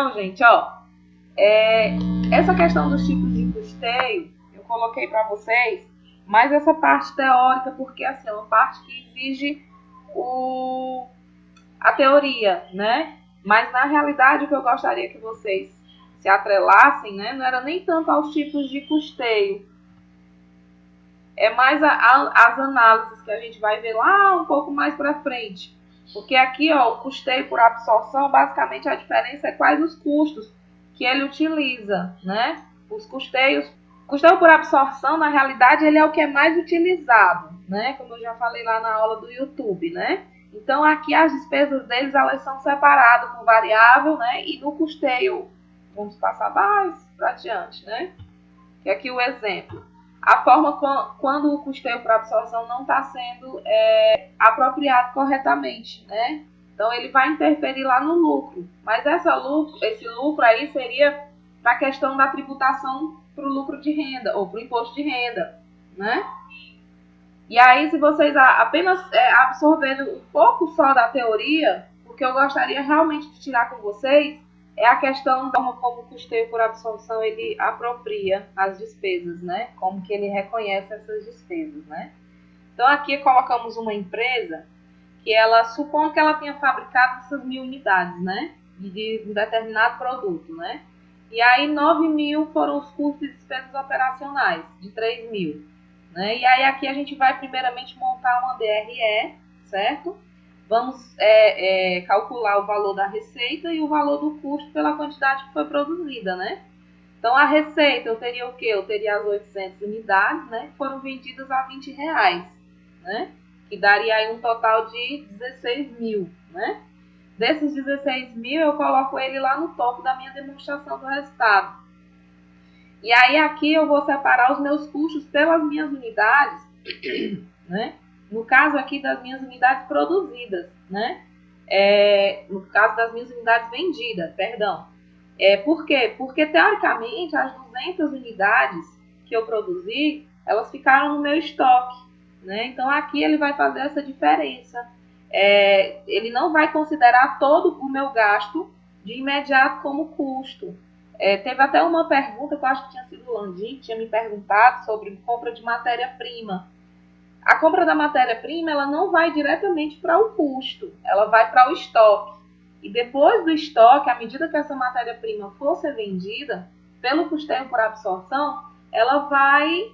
Então, gente, essa questão dos tipos de custeio, eu coloquei para vocês, mas essa parte teórica, porque assim, é uma parte que exige a teoria, né? Mas na realidade o que eu gostaria que vocês se atrelassem, né? Não era nem tanto aos tipos de custeio, é mais as análises que a gente vai ver lá um pouco mais para frente. Porque aqui, o custeio por absorção, basicamente a diferença é quais os custos que ele utiliza, né? Os custeio por absorção, na realidade, ele é o que é mais utilizado, né? Como eu já falei lá na aula do YouTube, né? Então, aqui as despesas deles, elas são separadas por variável, né? E no custeio, vamos passar mais para adiante, né? Que aqui o exemplo. A forma quando o custeio por absorção não está sendo apropriado corretamente, né? Então, ele vai interferir lá no lucro. Mas esse lucro aí seria para a questão da tributação para o lucro de renda, ou para o imposto de renda, né? E aí, se vocês apenas absorverem um pouco só da teoria, o que eu gostaria realmente de tirar com vocês é a questão da forma como o custeio por absorção ele apropria as despesas, né? Como que ele reconhece essas despesas, né? Então, aqui colocamos uma empresa que ela, supondo que ela tenha fabricado essas 1.000 unidades, né? De um determinado produto, né? E aí, 9.000 foram os custos e despesas operacionais, de 3.000. Né? E aí, aqui a gente vai primeiramente montar uma DRE, certo? Vamos calcular o valor da receita e o valor do custo pela quantidade que foi produzida, né? Então, a receita, eu teria o quê? Eu teria as 800 unidades, né? Que foram vendidas a R$20, né? Que daria aí um total de 16.000, né? Desses 16.000, eu coloco ele lá no topo da minha demonstração do resultado. E aí, aqui eu vou separar os meus custos pelas minhas unidades, né? No caso aqui das minhas unidades produzidas, né? No caso das minhas unidades vendidas, perdão. Por quê? Porque, teoricamente, as 200 unidades que eu produzi, elas ficaram no meu estoque, né? Então, aqui ele vai fazer essa diferença. Ele não vai considerar todo o meu gasto de imediato como custo. Teve até uma pergunta, que eu acho que tinha sido o Landim, que tinha me perguntado sobre compra de matéria-prima. A compra da matéria-prima, ela não vai diretamente para o custo, ela vai para o estoque. E depois do estoque, à medida que essa matéria-prima for ser vendida, pelo custeio por absorção, ela vai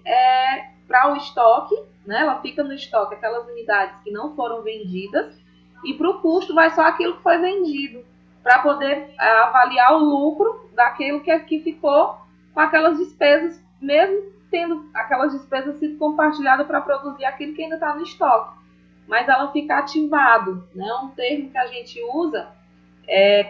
para o estoque, né? Ela fica no estoque aquelas unidades que não foram vendidas, e para o custo vai só aquilo que foi vendido, para poder avaliar o lucro daquilo que ficou com aquelas despesas, mesmo tendo aquelas despesas sido compartilhadas para produzir aquilo que ainda está no estoque. Mas ela fica ativado, né? Um termo que a gente usa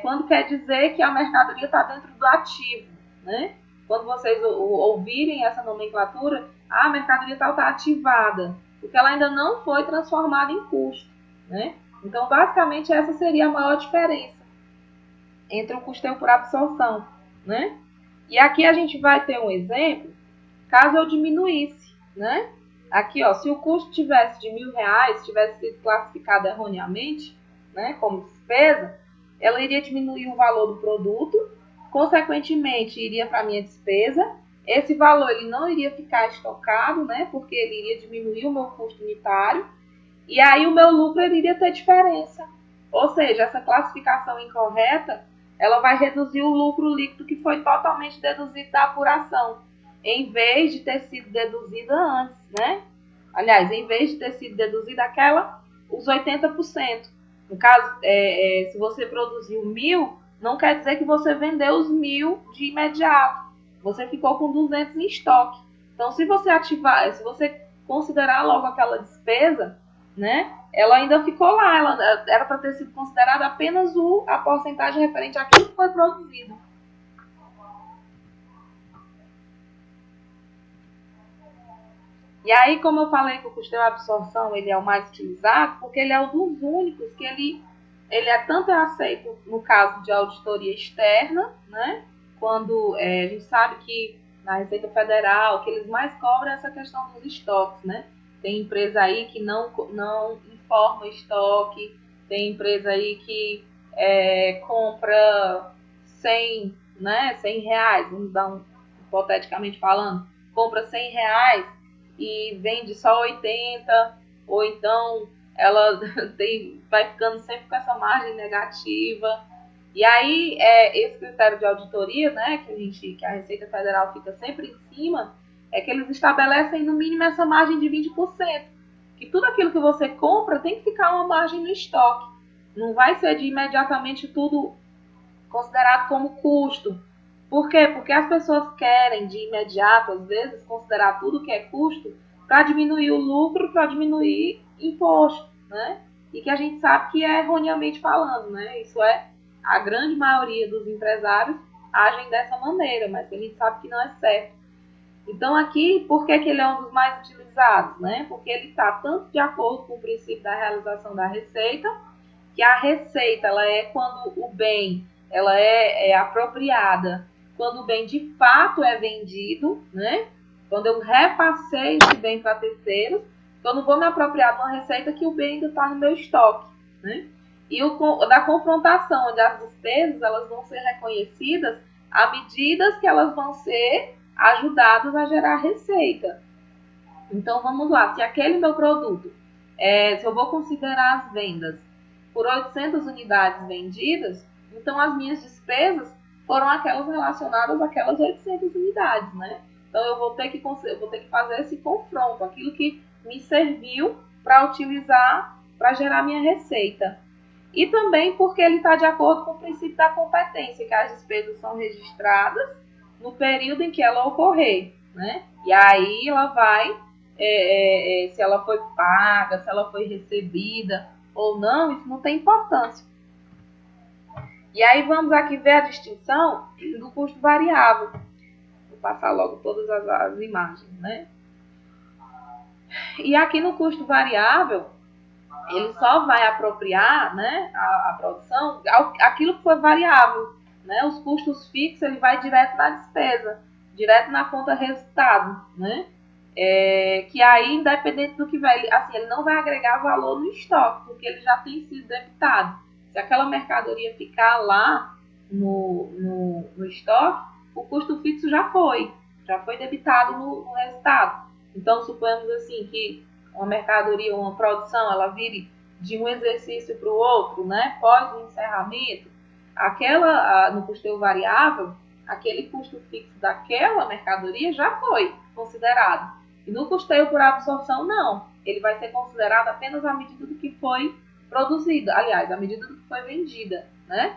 quando quer dizer que a mercadoria está dentro do ativo, né? Quando vocês ouvirem essa nomenclatura, a mercadoria tal está ativada, porque ela ainda não foi transformada em custo, né? Então, basicamente, essa seria a maior diferença entre o custeio por absorção, né? E aqui a gente vai ter um exemplo, caso eu diminuísse, né? Aqui, se o custo tivesse de R$1.000, tivesse sido classificado erroneamente, né, como despesa, ela iria diminuir o valor do produto, consequentemente iria para a minha despesa. Esse valor ele não iria ficar estocado, né, porque ele iria diminuir o meu custo unitário, e aí o meu lucro ele iria ter diferença. Ou seja, essa classificação incorreta, ela vai reduzir o lucro líquido que foi totalmente deduzido da apuração, em vez de ter sido deduzida antes, né? Aliás, em vez de ter sido deduzida os 80%. No caso, se você produziu 1.000, não quer dizer que você vendeu os 1.000 de imediato. Você ficou com 200 em estoque. Então, se você considerar logo aquela despesa, né, ela ainda ficou lá. Ela era para ter sido considerada apenas a porcentagem referente àquilo que foi produzido. E aí, como eu falei que o custeio de absorção ele é o mais utilizado, porque ele é um dos únicos que ele é tanto aceito no caso de auditoria externa, né? Quando a gente sabe que na Receita Federal, o que eles mais cobram é essa questão dos estoques, né? Tem empresa aí que não informa estoque, tem empresa aí que compra 100, né, 100 reais, vamos dar hipoteticamente falando, compra 100 reais e vende só 80, ou então ela vai ficando sempre com essa margem negativa. E aí, esse critério de auditoria, né, que a Receita Federal fica sempre em cima, é que eles estabelecem no mínimo essa margem de 20%. Que tudo aquilo que você compra tem que ficar uma margem no estoque. Não vai ser de imediatamente tudo considerado como custo. Por quê? Porque as pessoas querem de imediato, às vezes, considerar tudo que é custo para diminuir o lucro, para diminuir imposto, né? E que a gente sabe que é erroneamente falando, né? Isso é, a grande maioria dos empresários agem dessa maneira, mas a gente sabe que não é certo. Então aqui, por que ele é um dos mais utilizados, né? Porque ele está tanto de acordo com o princípio da realização da receita, que a receita ela é quando o bem ela é apropriada, quando o bem de fato é vendido, né? Quando eu repassei esse bem para terceiros, eu não vou me apropriar de uma receita que o bem ainda está no meu estoque, né? E da confrontação, onde as despesas elas vão ser reconhecidas à medida que elas vão ser ajudadas a gerar receita. Então vamos lá, se aquele meu produto, se eu vou considerar as vendas por 800 unidades vendidas, então as minhas despesas foram aquelas relacionadas àquelas 800 unidades, né? Então eu vou ter que fazer esse confronto, aquilo que me serviu para utilizar, para gerar minha receita. E também porque ele está de acordo com o princípio da competência, que as despesas são registradas no período em que ela ocorrer, né? E aí ela vai, se ela foi paga, se ela foi recebida ou não, isso não tem importância. E aí vamos aqui ver a distinção do custo variável. Vou passar logo todas as imagens, né? E aqui no custo variável, ele só vai apropriar, né, a produção aquilo que foi variável, né? Os custos fixos ele vai direto na despesa, direto na conta resultado, né? Que aí, independente do que vai, assim, ele não vai agregar valor no estoque, porque ele já tem sido debitado. Se aquela mercadoria ficar lá no estoque, o custo fixo já foi debitado no resultado. Então, suponhamos assim que uma mercadoria, uma produção, ela vire de um exercício para o outro, né? Pós o encerramento, no custeio variável, aquele custo fixo daquela mercadoria já foi considerado. E no custeio por absorção, não. Ele vai ser considerado apenas à medida do que foi produzida. Aliás, à medida do que foi vendida, né?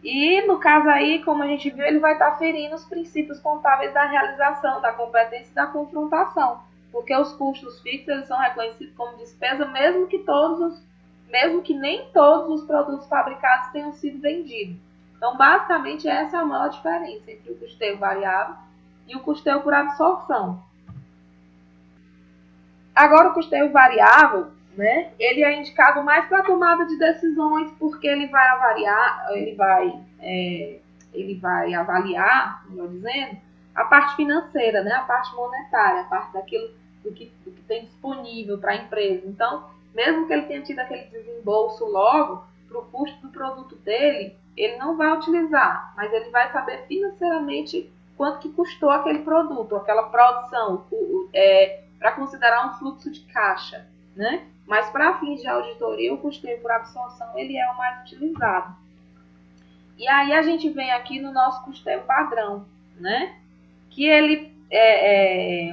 E, no caso aí, como a gente viu, ele vai estar ferindo os princípios contábeis da realização, da competência e da confrontação. Porque os custos fixos eles são reconhecidos como despesa, mesmo que nem todos os produtos fabricados tenham sido vendidos. Então, basicamente, essa é a maior diferença entre o custeio variável e o custeio por absorção. Agora, o custeio variável, né, ele é indicado mais para a tomada de decisões, porque ele vai avaliar, melhor dizendo, a parte financeira, né, a parte monetária, a parte do que tem disponível para a empresa. Então, mesmo que ele tenha tido aquele desembolso logo, para o custo do produto dele, ele não vai utilizar, mas ele vai saber financeiramente quanto que custou aquele produto, aquela produção, para considerar um fluxo de caixa, né? Mas para fins de auditoria, o custeio por absorção ele é o mais utilizado. E aí a gente vem aqui no nosso custeio padrão, né? Que ele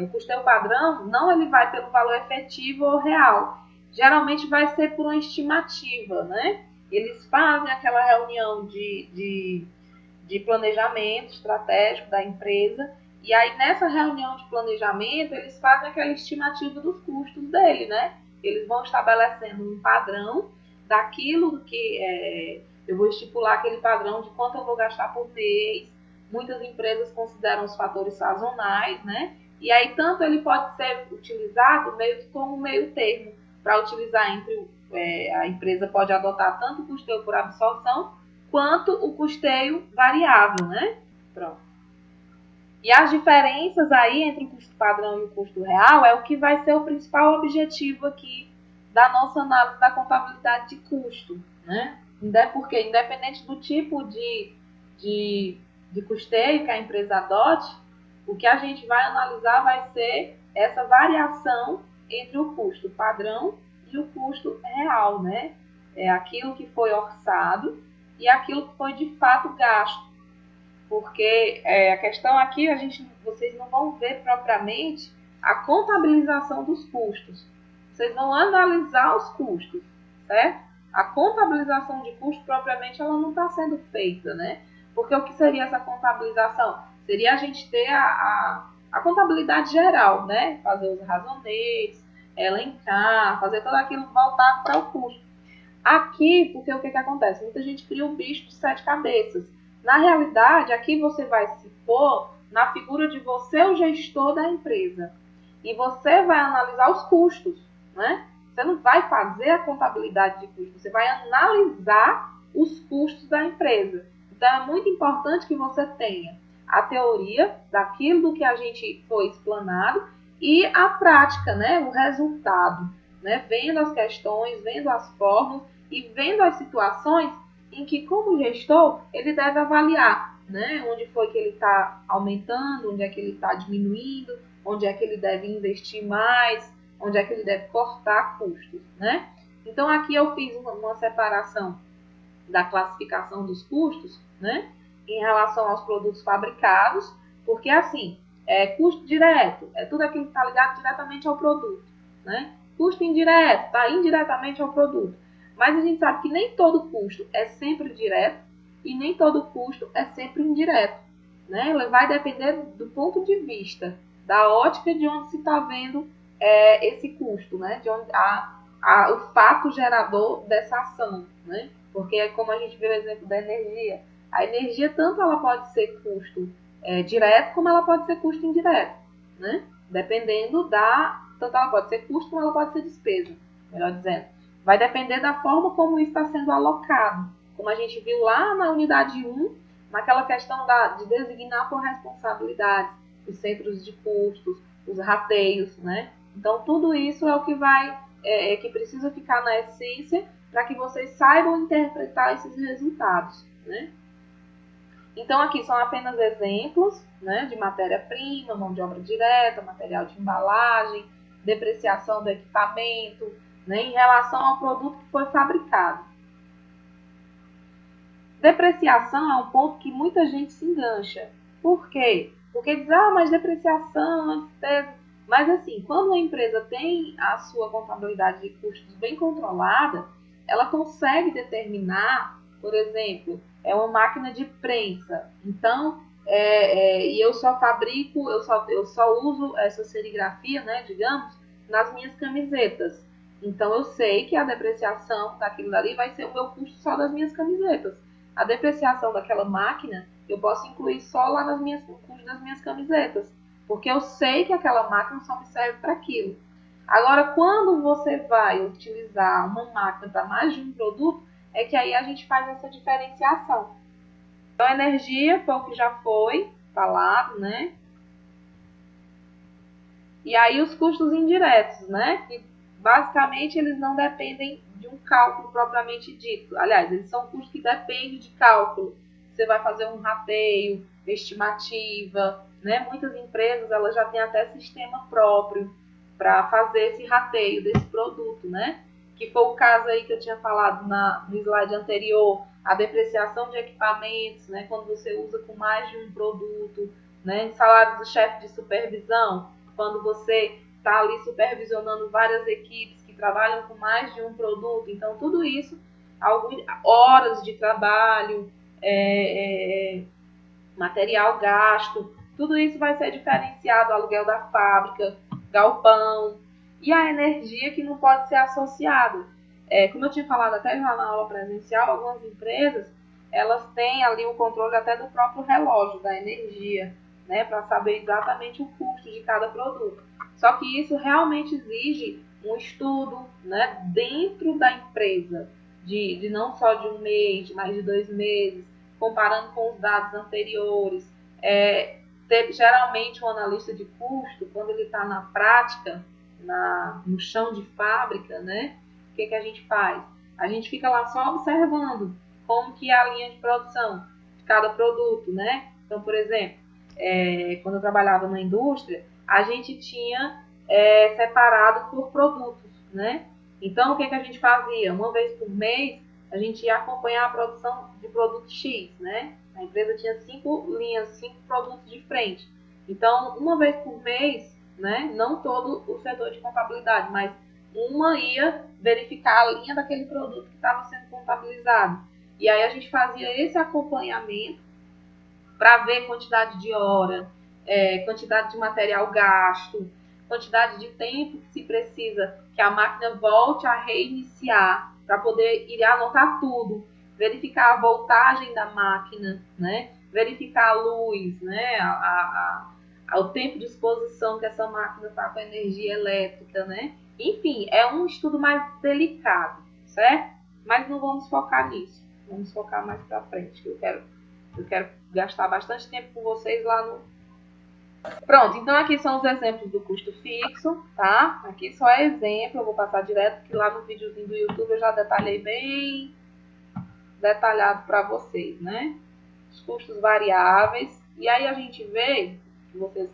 o custeio padrão não ele vai pelo valor efetivo ou real, geralmente vai ser por uma estimativa, né? Eles fazem aquela reunião de planejamento estratégico da empresa. E aí, nessa reunião de planejamento, eles fazem aquela estimativa dos custos dele, né? Eles vão estabelecendo um padrão daquilo que eu vou estipular aquele padrão de quanto eu vou gastar por mês. Muitas empresas consideram os fatores sazonais, né? E aí, tanto ele pode ser utilizado como meio termo, para utilizar a empresa pode adotar tanto o custeio por absorção, quanto o custeio variável, né? Pronto. E as diferenças aí entre o custo padrão e o custo real é o que vai ser o principal objetivo aqui da nossa análise da contabilidade de custo, né? Porque independente do tipo de custeio que a empresa adote, o que a gente vai analisar vai ser essa variação entre o custo padrão e o custo real, né? É aquilo que foi orçado e aquilo que foi de fato gasto. Porque a questão aqui, vocês não vão ver propriamente a contabilização dos custos. Vocês vão analisar os custos, certo? A contabilização de custo, propriamente, ela não está sendo feita, né? Porque o que seria essa contabilização? Seria a gente ter a contabilidade geral, né? Fazer os razonetes, elencar, fazer tudo aquilo voltado para o custo. Aqui, porque o que acontece? Muita gente cria um bicho de 7 cabeças. Na realidade, aqui você vai se pôr na figura de você, o gestor da empresa. E você vai analisar os custos, né? Você não vai fazer a contabilidade de custos, você vai analisar os custos da empresa. Então, é muito importante que você tenha a teoria daquilo do que a gente foi explanado e a prática, né? O resultado, né? Vendo as questões, vendo as formas e vendo as situações em que, como gestor, ele deve avaliar, né? Onde foi que ele está aumentando, onde é que ele está diminuindo, onde é que ele deve investir mais, onde é que ele deve cortar custos, né? Então, aqui eu fiz uma separação da classificação dos custos, né? Em relação aos produtos fabricados, porque, assim, custo direto é tudo aquilo que está ligado diretamente ao produto, né? Custo indireto está indiretamente ao produto. Mas a gente sabe que nem todo custo é sempre direto e nem todo custo é sempre indireto, né? Ele vai depender do ponto de vista, da ótica de onde se está vendo esse custo, né? De onde o fato gerador dessa ação, né? Porque como a gente viu o exemplo da energia, a energia tanto ela pode ser custo direto como ela pode ser custo indireto, né? Dependendo tanto ela pode ser custo como ela pode ser despesa, melhor dizendo. Vai depender da forma como isso está sendo alocado. Como a gente viu lá na unidade 1, naquela questão de designar por responsabilidades os centros de custos, os rateios, né? Então, tudo isso é o que que precisa ficar na essência para que vocês saibam interpretar esses resultados, né? Então, aqui são apenas exemplos, né, de matéria-prima, mão de obra direta, material de embalagem, depreciação do equipamento, né, em relação ao produto que foi fabricado. Depreciação é um ponto que muita gente se engancha. Por quê? Porque diz, mas depreciação, mas assim, quando uma empresa tem a sua contabilidade de custos bem controlada, ela consegue determinar, por exemplo, uma máquina de prensa. Então, e eu só fabrico, eu só uso essa serigrafia, né, digamos, nas minhas camisetas. Então, eu sei que a depreciação daquilo dali vai ser o meu custo só das minhas camisetas. A depreciação daquela máquina eu posso incluir só lá no custo das minhas camisetas, porque eu sei que aquela máquina só me serve para aquilo. Agora, quando você vai utilizar uma máquina para mais de um produto, é que aí a gente faz essa diferenciação. Então, a energia foi o que já foi falado, né? E aí os custos indiretos, né? Que basicamente eles não dependem de um cálculo propriamente dito. Aliás, eles são custos que dependem de cálculo. Você vai fazer um rateio, estimativa, né? Muitas empresas elas já têm até sistema próprio para fazer esse rateio desse produto, né? Que foi o caso aí que eu tinha falado no slide anterior, a depreciação de equipamentos, né? Quando você usa com mais de um produto, né? Salário do chefe de supervisão, quando você está ali supervisionando várias equipes que trabalham com mais de um produto. Então, tudo isso, horas de trabalho, material gasto, tudo isso vai ser diferenciado, aluguel da fábrica, galpão, e a energia que não pode ser associada. Como eu tinha falado até já na aula presencial, algumas empresas, elas têm ali o controle até do próprio relógio, da energia, né, para saber exatamente o custo de cada produto. Só que isso realmente exige um estudo, né, dentro da empresa, de não só de um mês, mas de 2 meses, comparando com os dados anteriores. Geralmente, um analista de custo, quando ele está na prática, no chão de fábrica, né, o que a gente faz? A gente fica lá só observando como que é a linha de produção de cada produto, né? Então, por exemplo, quando eu trabalhava na indústria, a gente tinha separado por produtos, né? Então, o que a gente fazia? Uma vez por mês, a gente ia acompanhar a produção de produto X, né? A empresa tinha 5 linhas, 5 produtos de frente. Então, uma vez por mês, né? Não todo o setor de contabilidade, mas uma ia verificar a linha daquele produto que estava sendo contabilizado. E aí a gente fazia esse acompanhamento para ver quantidade de hora, quantidade de material gasto, quantidade de tempo que se precisa que a máquina volte a reiniciar, para poder ir anotar tudo, verificar a voltagem da máquina, né? Verificar a luz, né? O tempo de exposição que essa máquina está com a energia elétrica, né? Enfim, é um estudo mais delicado, certo? Mas não vamos focar nisso. Vamos focar mais para frente, que eu quero gastar bastante tempo com vocês lá no... Pronto, então aqui são os exemplos do custo fixo, tá? Aqui só é exemplo, eu vou passar direto, porque lá no videozinho do YouTube eu já detalhei bem detalhado para vocês, né? Os custos variáveis. E aí a gente vê, que vocês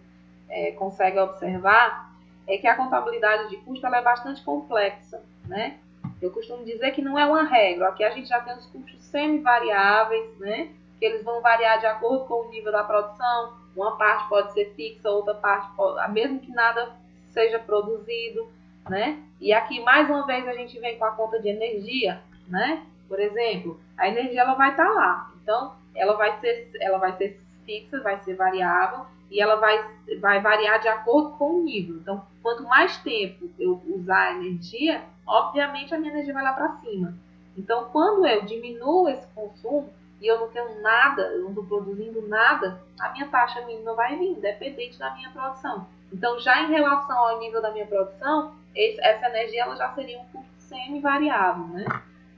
conseguem observar, é que a contabilidade de custo ela é bastante complexa, né? Eu costumo dizer que não é uma regra. Aqui a gente já tem os custos semi-variáveis, né? Que eles vão variar de acordo com o nível da produção. Uma parte pode ser fixa, outra parte pode, mesmo que nada seja produzido, né? E aqui mais uma vez a gente vem com a conta de energia, né? Por exemplo, a energia ela vai estar lá. Então, ela vai ser fixa, vai ser variável e ela vai variar de acordo com o nível. Então, quanto mais tempo eu usar a energia, obviamente a minha energia vai lá para cima. Então, quando eu diminuo esse consumo e eu não tenho nada, eu não estou produzindo nada, a minha taxa mínima vai vir, independente da minha produção. Então, já em relação ao nível da minha produção, essa energia ela já seria um custo semi-variável, né?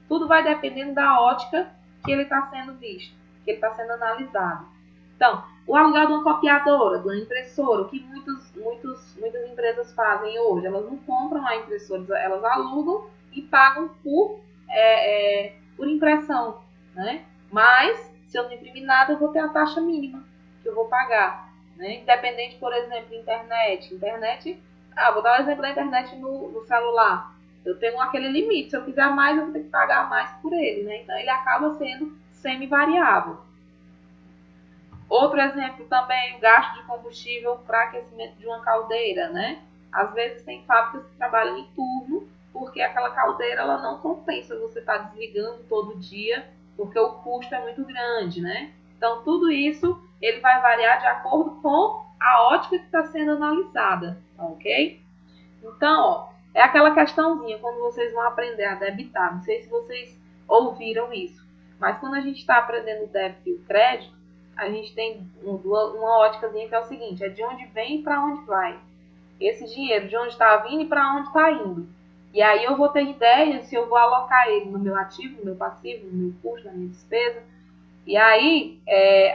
Tudo vai dependendo da ótica que ele está sendo visto, que ele está sendo analisado. Então, o aluguel de uma copiadora, de uma impressora, o que muitas empresas fazem hoje, elas não compram a impressora, elas alugam e pagam por impressão, né? Mas, se eu não imprimir nada, eu vou ter a taxa mínima que eu vou pagar, né? Independente, por exemplo, internet, vou dar um exemplo da internet no celular. Eu tenho aquele limite, se eu quiser mais, eu vou ter que pagar mais por ele, né? Então, ele acaba sendo semi-variável. Outro exemplo também, o gasto de combustível para aquecimento de uma caldeira, né? Às vezes tem fábricas que trabalham em turno, porque aquela caldeira ela não compensa você estar desligando todo dia, porque o custo é muito grande, né? Então, tudo isso ele vai variar de acordo com a ótica que está sendo analisada, ok? Então, ó, é aquela questãozinha, quando vocês vão aprender a debitar, não sei se vocês ouviram isso, mas quando a gente está aprendendo o débito e o crédito, a gente tem uma óticazinha que é o seguinte, é de onde vem e para onde vai. Esse dinheiro, de onde está vindo e para onde está indo. E aí eu vou ter ideia se eu vou alocar ele no meu ativo, no meu passivo, no meu custo, na minha despesa. E aí,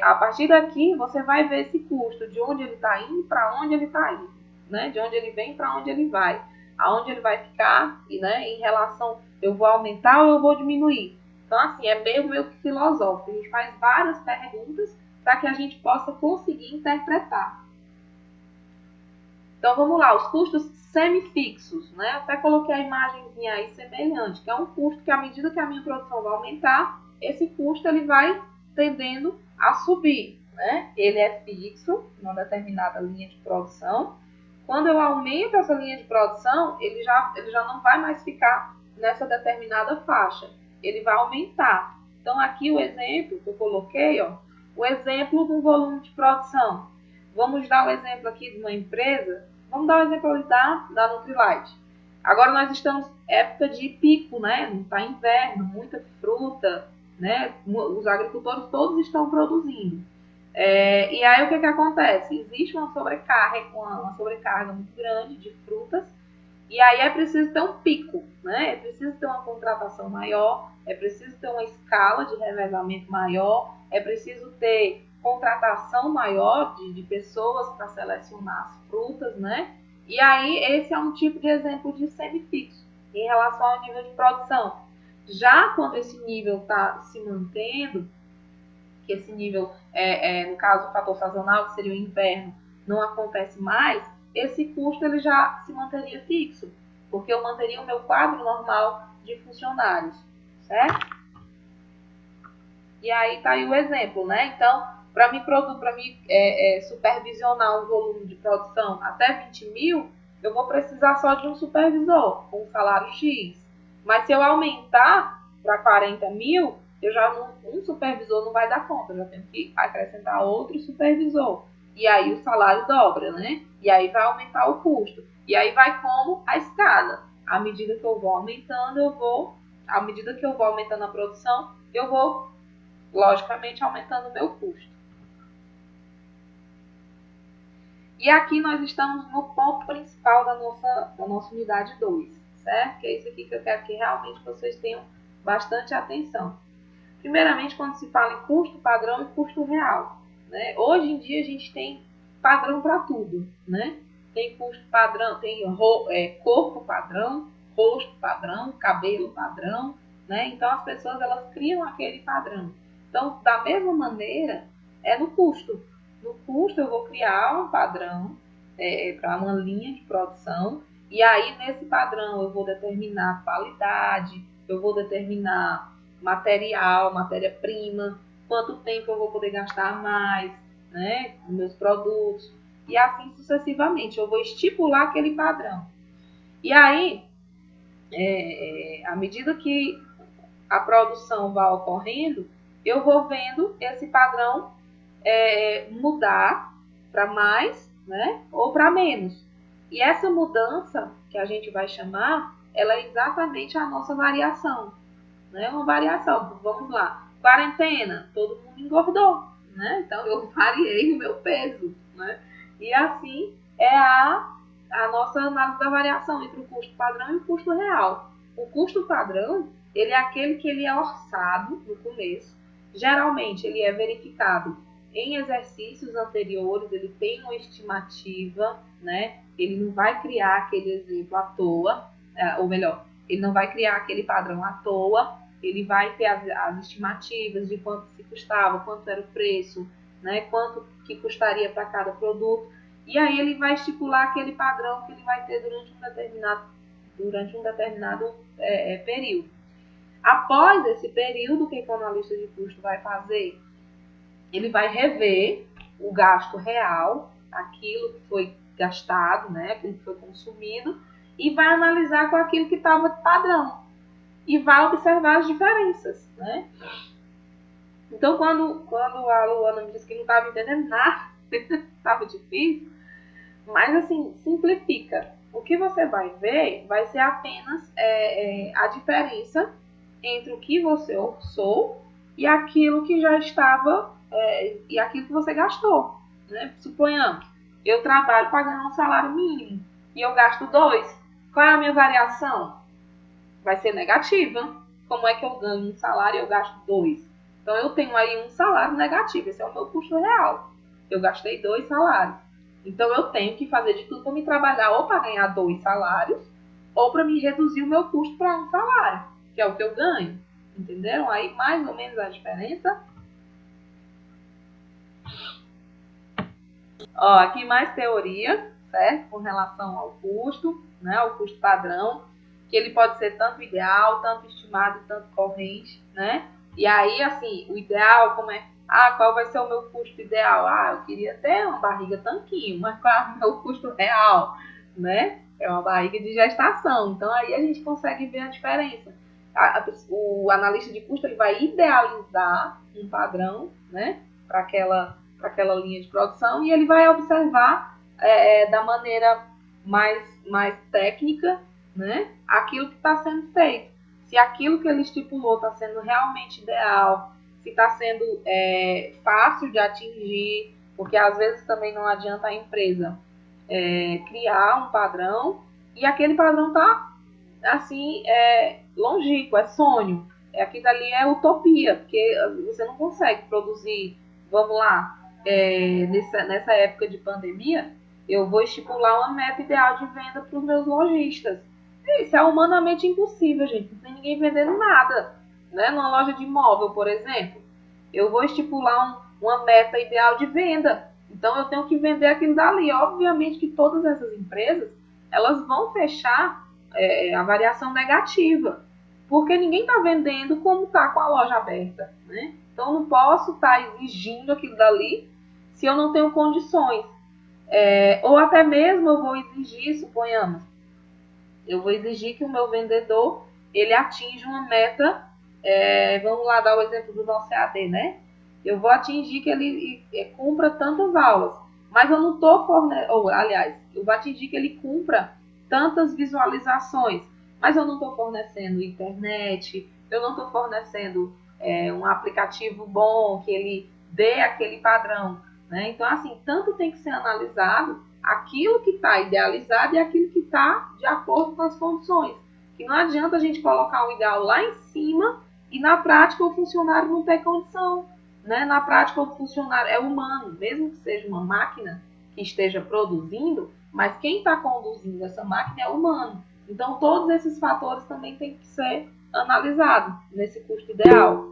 a partir daqui, você vai ver esse custo, de onde ele está indo e para onde ele está indo. Né? De onde ele vem para onde ele vai. Aonde ele vai ficar, e, né, em relação, eu vou aumentar ou eu vou diminuir. Então, assim, é meio que filosófico. A gente faz várias perguntas para que a gente possa conseguir interpretar. Então, vamos lá, os custos semifixos, né? Até coloquei a imagenzinha aí semelhante, que é um custo que, à medida que a minha produção vai aumentar, esse custo ele vai tendendo a subir, né? Ele é fixo, numa determinada linha de produção. Quando eu aumento essa linha de produção, ele já não vai mais ficar nessa determinada faixa, ele vai aumentar. Então, aqui o exemplo que eu coloquei, ó, o exemplo do volume de produção. Vamos dar o exemplo aqui de uma empresa. Vamos dar o exemplo da Nutrilite. Agora nós estamos em época de pico, né? Não está inverno, muita fruta, né? Os agricultores todos estão produzindo. E aí o que acontece? Existe uma sobrecarga muito grande de frutas, e aí é preciso ter um pico, né? É preciso ter uma contratação maior, é preciso ter uma escala de revezamento maior, é preciso ter contratação maior de pessoas para selecionar as frutas, né? E aí esse é um tipo de exemplo de semifixo em relação ao nível de produção. Já quando esse nível está se mantendo, que esse nível, no caso, o fator sazonal, que seria o inverno, não acontece mais, esse custo ele já se manteria fixo, porque eu manteria o meu quadro normal de funcionários, certo? E aí tá aí o exemplo, né? Então, para mim, supervisionar um volume de produção até 20 mil, eu vou precisar só de um supervisor, com um salário X. Mas se eu aumentar para 40 mil, eu já não, um supervisor não vai dar conta, eu já tenho que acrescentar outro supervisor. E aí o salário dobra, né? E aí vai aumentar o custo. E aí vai como a escada. À medida que eu vou aumentando, à medida que eu vou aumentando a produção, eu vou logicamente aumentando o meu custo. E aqui nós estamos no ponto principal da nossa unidade 2, certo? Que é isso aqui que eu quero que realmente vocês tenham bastante atenção. Primeiramente, quando se fala em custo padrão e custo real, né? Hoje em dia a gente tem padrão para tudo, né? Tem custo padrão, tem corpo padrão, rosto padrão, cabelo padrão, né? Então as pessoas elas criam aquele padrão. Então, da mesma maneira, é no custo. No custo eu vou criar um padrão para uma linha de produção e aí nesse padrão eu vou determinar qualidade, eu vou determinar material, matéria-prima, quanto tempo eu vou poder gastar mais, né, nos meus produtos, e assim sucessivamente. Eu vou estipular aquele padrão. E aí, à medida que a produção vai ocorrendo, eu vou vendo esse padrão mudar para mais, né, ou para menos. E essa mudança, que a gente vai chamar, ela é exatamente a nossa variação, né? Uma variação. Vamos lá, quarentena, todo mundo engordou, né? Então eu variei o meu peso, né? E assim é a nossa análise da variação entre o custo padrão e o custo real. O custo padrão, ele é aquele que ele é orçado no começo. Geralmente ele é verificado em exercícios anteriores, ele tem uma estimativa, né? Ele não vai criar aquele exemplo à toa, ou melhor, ele não vai criar aquele padrão à toa, ele vai ter as estimativas de quanto se custava, quanto era o preço, né, quanto que custaria para cada produto, e aí ele vai estipular aquele padrão que ele vai ter durante um determinado período. Após esse período, o que o analista de custo vai fazer? Ele vai rever o gasto real, aquilo que foi gastado, né, aquilo que foi consumido, e vai analisar com aquilo que estava padrão e vai observar as diferenças, né? Então, quando a Luana me disse que não estava entendendo nada, estava difícil, mas assim, simplifica. O que você vai ver vai ser apenas a diferença entre o que você orçou e aquilo que já estava, e aquilo que você gastou, né? Suponhamos, eu trabalho para ganhar um salário mínimo e eu gasto 2. Qual é a minha variação? Vai ser negativa. Como é que eu ganho um salário e eu gasto 2? Então eu tenho aí um salário negativo, esse é o meu custo real. Eu gastei 2 salários. Então eu tenho que fazer de tudo para me trabalhar ou para ganhar 2 salários, ou para me reduzir o meu custo para um salário, que é o que eu ganho. Entenderam aí mais ou menos a diferença? Ó, aqui mais teoria, certo? Com relação ao custo, né? Ao custo padrão, que ele pode ser tanto ideal, tanto estimado, tanto corrente, né? E aí, assim, o ideal, como é? Ah, qual vai ser o meu custo ideal? Ah, eu queria ter uma barriga tanquinho, mas qual é o meu custo real, né? É uma barriga de gestação. Então aí a gente consegue ver a diferença. O analista de custo ele vai idealizar um padrão, né? Para aquela linha de produção e ele vai observar da maneira mais técnica, né, aquilo que está sendo feito. Se aquilo que ele estipulou está sendo realmente ideal, se está sendo fácil de atingir, porque às vezes também não adianta a empresa criar um padrão e aquele padrão está assim, longínquo, é sonho. Aquilo ali é utopia, porque você não consegue produzir, vamos lá, nessa época de pandemia, eu vou estipular uma meta ideal de venda para os meus lojistas. Isso é humanamente impossível, gente. Não tem ninguém vendendo nada. Né? Numa loja de imóvel, por exemplo, eu vou estipular uma meta ideal de venda. Então, eu tenho que vender aquilo dali. Obviamente que todas essas empresas, elas vão fechar a variação negativa. Porque ninguém está vendendo como está com a loja aberta. Né? Então, eu não posso estar exigindo aquilo dali se eu não tenho condições. Ou até mesmo eu vou exigir, suponhamos, eu vou exigir que o meu vendedor ele atinja uma meta. Vamos lá dar o exemplo do nosso EAD, né? Eu vou atingir que ele cumpra tantas aulas, mas eu não estou fornecendo, aliás, eu vou atingir que ele cumpra tantas visualizações, mas eu não estou fornecendo internet, eu não estou fornecendo um aplicativo bom que ele dê aquele padrão, né? Então, assim, tanto tem que ser analisado aquilo que está idealizado e aquilo que está de acordo com as condições. Que não adianta a gente colocar o ideal lá em cima e na prática o funcionário não ter condição. Né? Na prática o funcionário é humano, mesmo que seja uma máquina que esteja produzindo, mas quem está conduzindo essa máquina é humano. Então todos esses fatores também têm que ser analisados nesse custo ideal.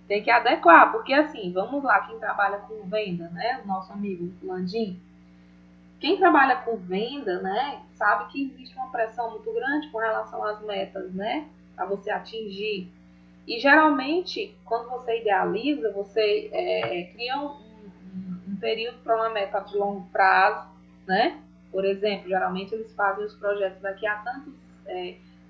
Tem que adequar, porque assim, vamos lá, quem trabalha com venda, né? O nosso amigo Landim, quem trabalha com venda, né, sabe que existe uma pressão muito grande com relação às metas, né, para você atingir. E geralmente, quando você idealiza, você cria um período para uma meta de longo prazo, né? Por exemplo, geralmente eles fazem os projetos daqui a tantos,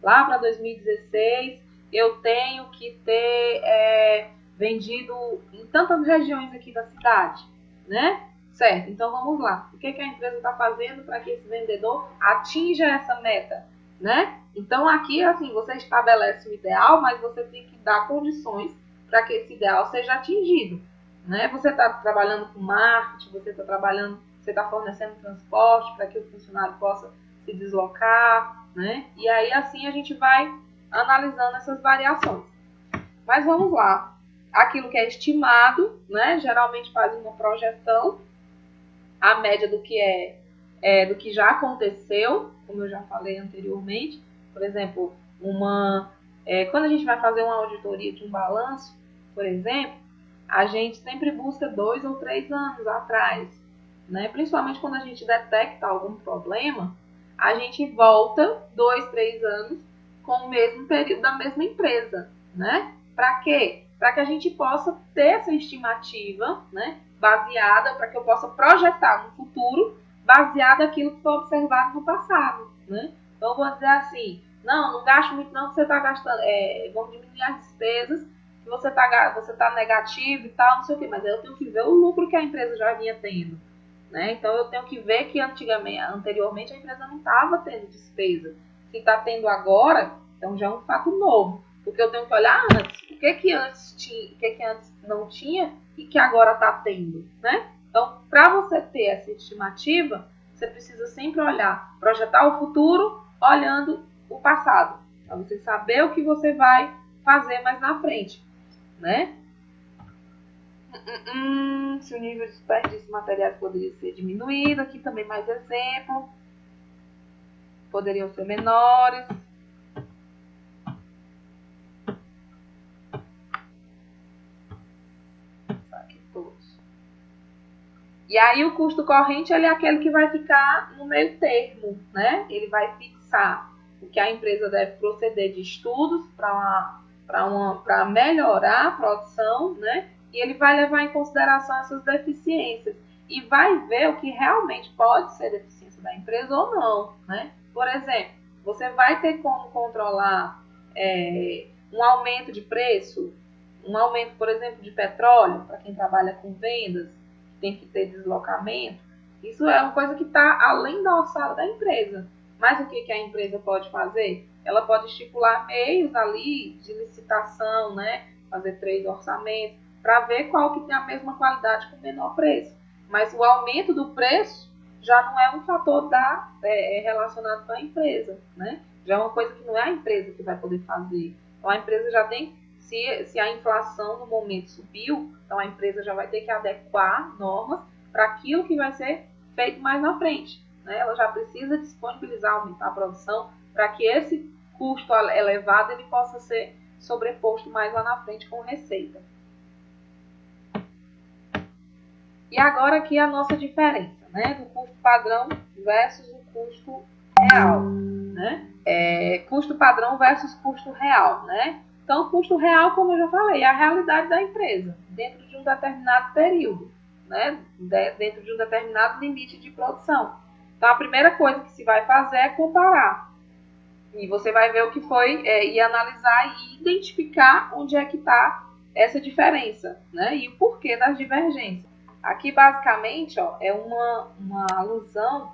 lá para 2016, eu tenho que ter vendido em tantas regiões aqui da cidade, né? Certo, então vamos lá. O que a empresa está fazendo para que esse vendedor atinja essa meta, né? Então aqui, assim, você estabelece o ideal, mas você tem que dar condições para que esse ideal seja atingido, né? Você está trabalhando com marketing, você está fornecendo transporte para que o funcionário possa se deslocar, né? E aí assim a gente vai analisando essas variações. Mas vamos lá. Aquilo que é estimado, né? Geralmente faz uma projeção, a média do que do que já aconteceu, como eu já falei anteriormente. Por exemplo, quando a gente vai fazer uma auditoria de um balanço, por exemplo, a gente sempre busca 2 ou 3 anos atrás, né? Principalmente quando a gente detecta algum problema, a gente volta 2, 3 anos com o mesmo período da mesma empresa, né? Para quê? Para que a gente possa ter essa estimativa, né? Baseada, para que eu possa projetar no futuro, baseado naquilo que foi observado no passado, né? Então, eu vou dizer assim, não gaste muito não, que você está gastando, vamos diminuir as despesas, que você tá negativo e tal, não sei o quê, mas eu tenho que ver o lucro que a empresa já vinha tendo, né? Então, eu tenho que ver que anteriormente a empresa não estava tendo despesa. Se está tendo agora, então já é um fato novo, porque eu tenho que olhar antes, o que antes não tinha e que agora está tendo, né? Então, para você ter essa estimativa, você precisa sempre olhar, projetar o futuro olhando o passado, para você saber o que você vai fazer mais na frente, né? Se o nível de desperdício de materiais poderia ser diminuído, aqui também mais exemplo, poderiam ser menores. Aqui todos. E aí o custo corrente ele é aquele que vai ficar no meio termo, né? Ele vai fixar o que a empresa deve proceder de estudos para melhorar a produção, né? E ele vai levar em consideração essas deficiências e vai ver o que realmente pode ser deficiência da empresa ou não, né? Por exemplo, você vai ter como controlar um aumento de preço, um aumento, por exemplo, de petróleo, para quem trabalha com vendas, tem que ter deslocamento. Isso é uma coisa que está além da alçada da empresa. Mas o que a empresa pode fazer? Ela pode estipular meios ali de licitação, né? Fazer 3 orçamentos, para ver qual que tem a mesma qualidade com menor preço. Mas o aumento do preço já não é um fator relacionado com a empresa, né? Já é uma coisa que não é a empresa que vai poder fazer. Então a empresa já tem, se a inflação no momento subiu, então a empresa já vai ter que adequar normas para aquilo que vai ser feito mais na frente. né? Ela já precisa disponibilizar, aumentar a produção para que esse custo elevado ele possa ser sobreposto mais lá na frente com receita. E agora aqui a nossa diferença, né, do custo padrão versus o custo real, né? Custo padrão versus custo real, né? Então, o custo real, como eu já falei, é a realidade da empresa dentro de um determinado período, né? Dentro de um determinado limite de produção. Então, a primeira coisa que se vai fazer é comparar. E você vai ver o que foi e analisar e identificar onde é que está essa diferença, né? E o porquê das divergências. Aqui, basicamente, ó, é uma alusão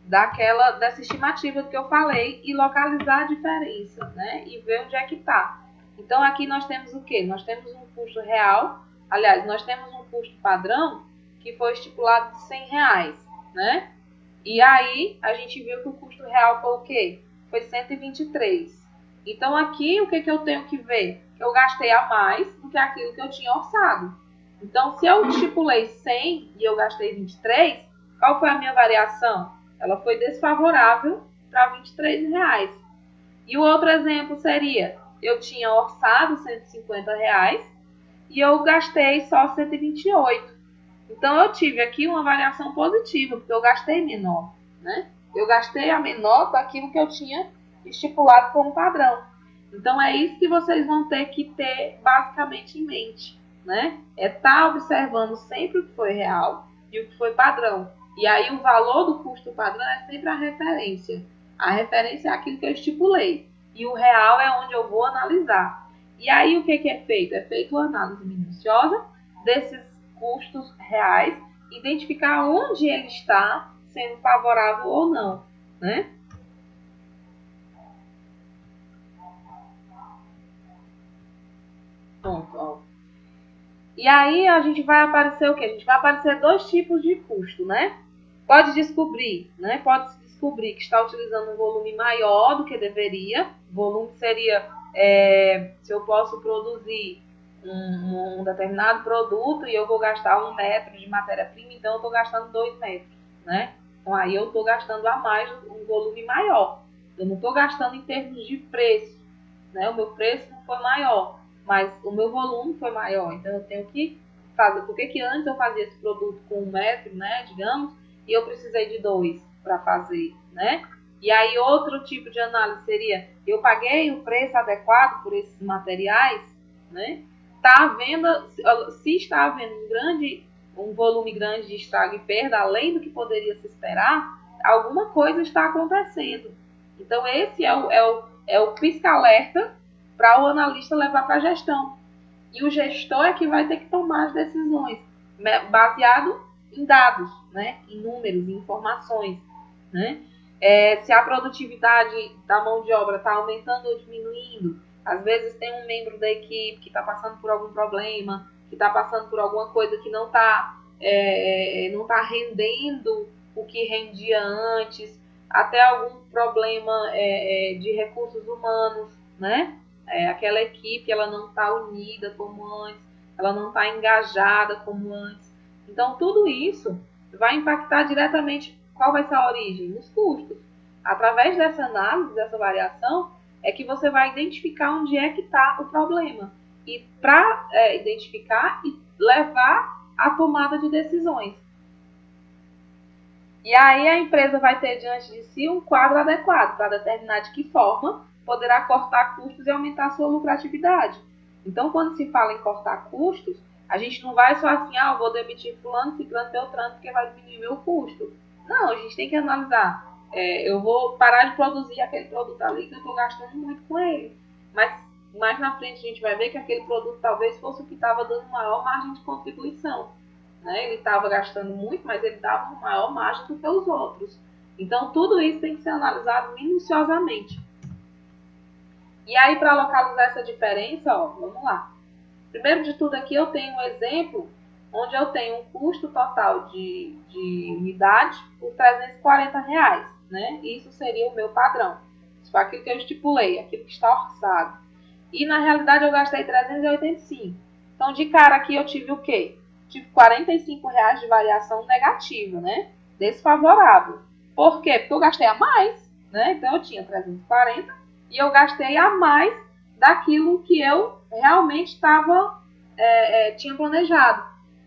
dessa estimativa que eu falei e localizar a diferença, né? E ver onde é que está. Então, aqui nós temos o quê? Nós temos um custo real, aliás, nós temos um custo padrão que foi estipulado de R$100, né? E aí, a gente viu que o custo real foi o quê? Foi 123. Então, aqui, o que eu tenho que ver? Eu gastei a mais do que aquilo que eu tinha orçado. Então, se eu estipulei 100 e eu gastei 23, qual foi a minha variação? Ela foi desfavorável para R$23. E o outro exemplo seria, eu tinha orçado R$150 e eu gastei só 128. Então, eu tive aqui uma variação positiva, porque eu gastei menor, né? Eu gastei a menor daquilo que eu tinha estipulado como padrão. Então, é isso que vocês vão ter que ter basicamente em mente, né? É estar observando sempre o que foi real e o que foi padrão. E aí, o valor do custo padrão é sempre a referência. A referência é aquilo que eu estipulei. E o real é onde eu vou analisar. E aí, o que é feito? É feito uma análise minuciosa desses custos reais, identificar onde ele está sendo favorável ou não, né? Pronto, ó. E aí a gente vai aparecer o quê? A gente vai aparecer dois tipos de custo, né? Pode descobrir, né? Pode descobrir que está utilizando um volume maior do que deveria. Volume seria se eu posso produzir um determinado produto e eu vou gastar 1 metro de matéria-prima, então eu estou gastando 2 metros, né? Então aí eu estou gastando a mais um volume maior. Eu não estou gastando em termos de preço, né? O meu preço não foi maior, mas o meu volume foi maior. Então eu tenho que fazer. Por que antes eu fazia esse produto com 1 metro, né? Digamos, e eu precisei de 2 para fazer, né? E aí outro tipo de análise seria, eu paguei o preço adequado por esses materiais, né? Está havendo, se está havendo um volume grande de estrago e perda, além do que poderia se esperar, alguma coisa está acontecendo. Então esse é o pisca-alerta para o analista levar para a gestão. E o gestor é que vai ter que tomar as decisões, baseado em dados, né? Em números, em informações, né? Se a produtividade da mão de obra está aumentando ou diminuindo. Às vezes tem um membro da equipe que está passando por algum problema, que está passando por alguma coisa que não está não tá rendendo o que rendia antes, até algum problema de recursos humanos, né? Aquela equipe ela não está unida como antes, ela não está engajada como antes. Então, tudo isso vai impactar diretamente qual vai ser a origem? Nos custos. Através dessa análise, dessa variação, é que você vai identificar onde é que está o problema. E para identificar e levar à tomada de decisões. E aí a empresa vai ter diante de si um quadro adequado para determinar de que forma poderá cortar custos e aumentar a sua lucratividade. Então, quando se fala em cortar custos, a gente não vai só assim, vou demitir fulano, ciclano, beltrano, porque vai diminuir meu custo. Não, a gente tem que analisar. Eu vou parar de produzir aquele produto ali que eu estou gastando muito com ele. Mas mais na frente a gente vai ver que aquele produto talvez fosse o que estava dando maior margem de contribuição. Né? Ele estava gastando muito, mas ele dava uma maior margem do que os outros. Então, tudo isso tem que ser analisado minuciosamente. E aí, para localizar essa diferença, vamos lá. Primeiro de tudo aqui, eu tenho um exemplo onde eu tenho um custo total de unidade por R$340, né? Isso seria o meu padrão. Isso foi aquilo que eu estipulei, aquilo que está orçado. E, na realidade, eu gastei 385. Então, de cara aqui, eu tive o quê? Tive R$45 de variação negativa, né? desfavorável. Por quê? Porque eu gastei a mais, né? Então eu tinha 340 e eu gastei a mais daquilo que eu realmente tinha planejado.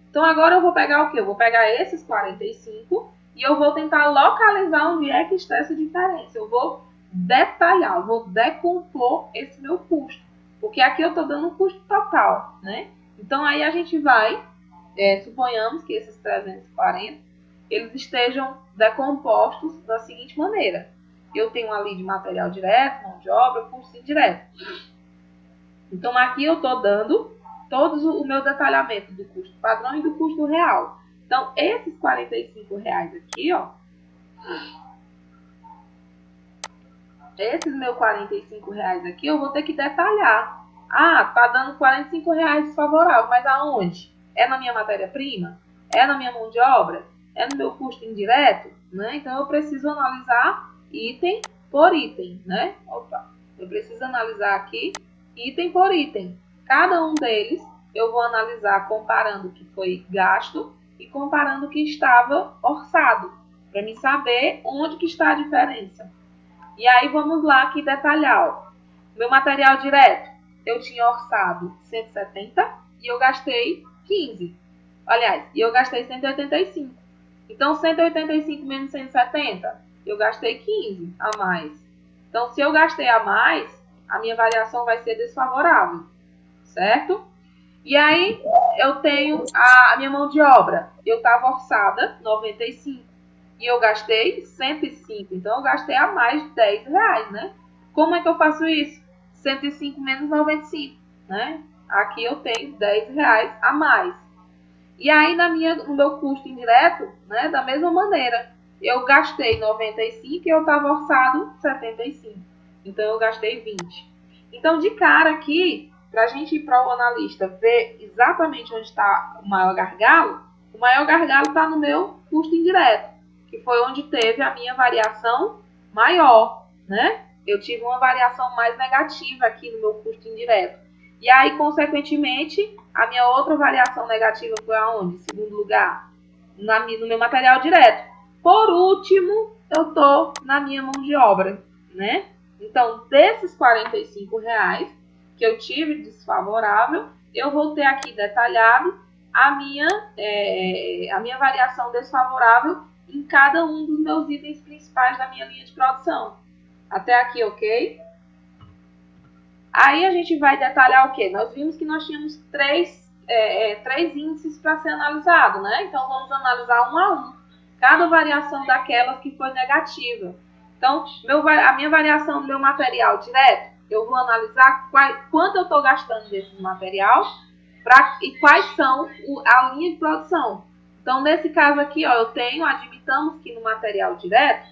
Então agora eu vou pegar o quê? Eu vou pegar esses 45 e eu vou tentar localizar onde é que está essa diferença. Eu vou detalhar, eu vou decompor esse meu custo. Porque aqui eu estou dando um custo total, né? Então aí a gente vai, suponhamos que esses 340, eles estejam decompostos da seguinte maneira. Eu tenho ali de material direto, mão de obra, custo indireto. Então aqui eu estou dando todo o meu detalhamento do custo padrão e do custo real. Então esses R$ 45 aqui, ó, esses meus R$ 45 aqui eu vou ter que detalhar. Ah, tá dando R$ 45 desfavorável, mas aonde? É na minha matéria-prima? É na minha mão de obra? É no meu custo indireto? Né? Então eu preciso analisar item por item, né? Opa, eu preciso analisar aqui item por item. Cada um deles eu vou analisar comparando o que foi gasto e comparando o que estava orçado, para me saber onde que está a diferença. E aí vamos lá aqui detalhar. Ó. Meu material direto, eu tinha orçado 170 e eu gastei 15. Aliás, e eu gastei 185. Então 185 menos 170, eu gastei 15 a mais. Então se eu gastei a mais, a minha variação vai ser desfavorável, certo? E aí eu tenho a minha mão de obra. Eu estava orçada 95 e eu gastei 105. Então eu gastei a mais de R$ 10, né? Como é que eu faço isso? 105 menos 95, né? Aqui eu tenho R$ 10 a mais. E aí no meu custo indireto, né, da mesma maneira, eu gastei 95 e eu estava orçado 75. Então eu gastei 20. Então de cara aqui, para a gente ir para o analista ver exatamente onde está o maior gargalo está no meu custo indireto, que foi onde teve a minha variação maior, né? Eu tive uma variação mais negativa aqui no meu custo indireto. E aí, consequentemente, a minha outra variação negativa foi aonde? Em segundo lugar, no meu material direto. Por último, eu estou na minha mão de obra, né? Então, desses R$ 45 que eu tive desfavorável, eu vou ter aqui detalhado a minha variação desfavorável em cada um dos meus itens principais da minha linha de produção. Até aqui, ok? Aí a gente vai detalhar o quê? Nós vimos que nós tínhamos três índices para ser analisado, né? Então vamos analisar um a um. Cada variação daquelas que foi negativa. Então, a minha variação do meu material direto, eu vou analisar quanto eu estou gastando desse material e quais são a linha de produção. Então, nesse caso aqui, ó, admitamos que no material direto,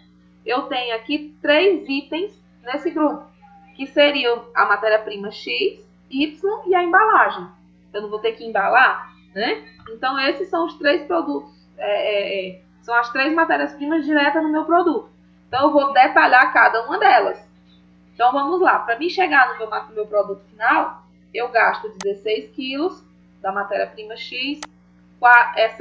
eu tenho aqui 3 itens nesse grupo, que seriam a matéria-prima X, Y e a embalagem. Eu não vou ter que embalar, né? Então, esses são os 3 produtos, são as 3 matérias-primas diretas no meu produto. Então, eu vou detalhar cada uma delas. Então, vamos lá. Para mim chegar no meu produto final, eu gasto 16 quilos da matéria-prima X.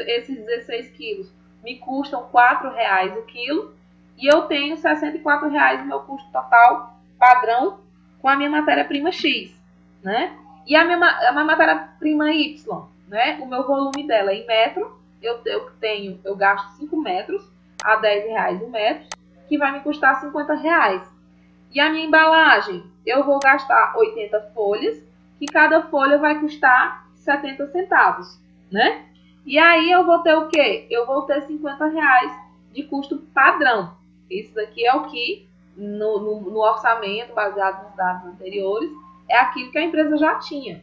Esses 16 quilos me custam R$ 4,00 o quilo. E eu tenho R$ 64,00 no meu custo total padrão com a minha matéria-prima X, né? E a minha matéria-prima Y, né? O meu volume dela é em metro. Eu gasto 5 metros a R$ 10 o metro, que vai me custar R$ 50,00. E a minha embalagem, eu vou gastar 80 folhas, que cada folha vai custar 70 centavos, né? E aí eu vou ter o quê? Eu vou ter R$ 50,00 de custo padrão. Isso daqui é o que, no orçamento, baseado nos dados anteriores, é aquilo que a empresa já tinha.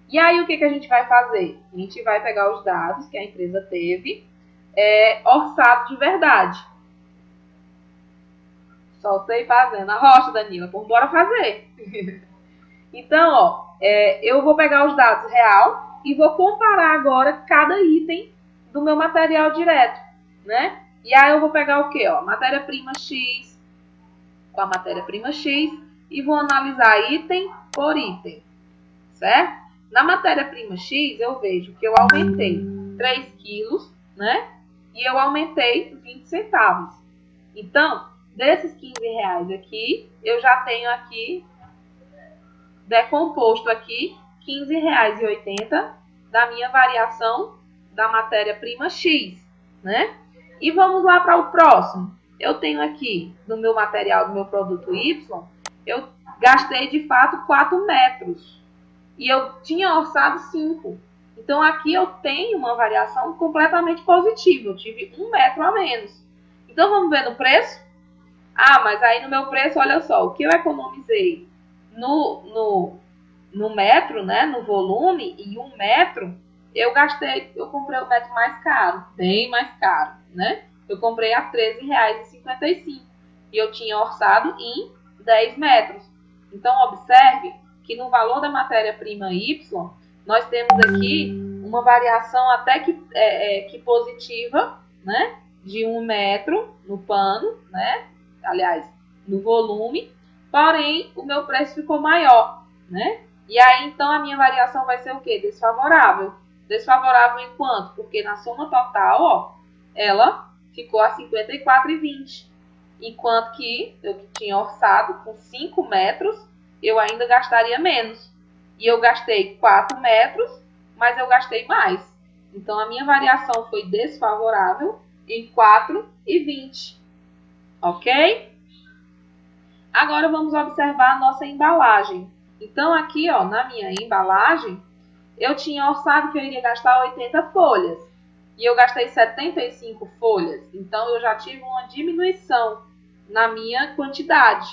E aí o que a gente vai fazer? A gente vai pegar os dados que a empresa teve, orçado de verdade. Soltei fazendo a rocha, Danila. Então, bora fazer. Então, ó, eu vou pegar os dados real e vou comparar agora cada item do meu material direto, né? E aí eu vou pegar o quê? Ó, matéria-prima X com a matéria-prima X e vou analisar item por item, certo? Na matéria-prima X, eu vejo que eu aumentei 3 quilos, né? e eu aumentei 20 centavos. Então, desses 15 reais aqui, eu já tenho aqui decomposto aqui R$ 15,80 da minha variação da matéria-prima X, né? E vamos lá para o próximo. Eu tenho aqui no meu material do meu produto Y, eu gastei de fato 4 metros e eu tinha orçado 5. Então aqui eu tenho uma variação completamente positiva, eu tive 1 metro a menos. Então vamos ver no preço? Ah, mas aí no meu preço, olha só, o que eu economizei no metro, né, no volume, e 1 metro, eu comprei o metro mais caro, bem mais caro, né? Eu comprei a R$ 13,55 e eu tinha orçado em 10 metros. Então, observe que no valor da matéria-prima Y, nós temos aqui uma variação até que positiva, né? De 1 metro no pano, né? Aliás, no volume, porém, o meu preço ficou maior, né? E aí, então, a minha variação vai ser o quê? Desfavorável. Desfavorável em quanto? Porque na soma total, ó, ela ficou a 54,20. Enquanto que eu tinha orçado com 5 metros, eu ainda gastaria menos. E eu gastei 4 metros, mas eu gastei mais. Então, a minha variação foi desfavorável em 4,20. Ok? Agora vamos observar a nossa embalagem. Então, aqui, ó, na minha embalagem, eu tinha orçado que eu iria gastar 80 folhas. E eu gastei 75 folhas. Então, eu já tive uma diminuição na minha quantidade,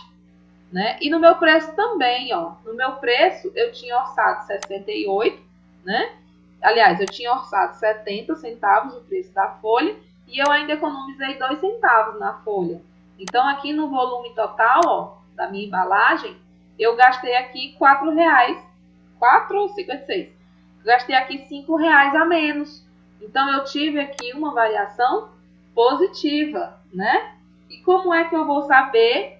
né? E no meu preço também, ó. No meu preço, eu tinha orçado 68, né? Aliás, eu tinha orçado 70 centavos o preço da folha. E eu ainda economizei 2 centavos na folha. Então, aqui no volume total, ó, da minha embalagem, eu gastei aqui R$ 4,56. Gastei aqui R$ 5 a menos. Então, eu tive aqui uma variação positiva, né? E como é que eu vou saber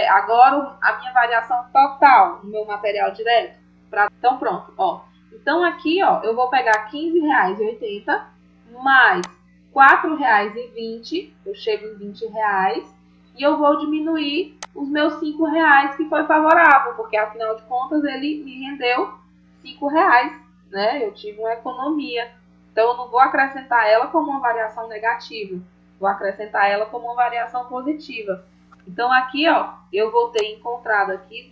agora a minha variação total no meu material direto? Então, pronto, ó. Então, aqui, ó, eu vou pegar R$ 15,80 mais R$ 4,20, eu chego em R$ 20, e eu vou diminuir os meus R$ 5, que foi favorável, porque afinal de contas ele me rendeu R$ 5, né? Eu tive uma economia. Então eu não vou acrescentar ela como uma variação negativa, vou acrescentar ela como uma variação positiva. Então aqui, ó, eu vou ter encontrado aqui,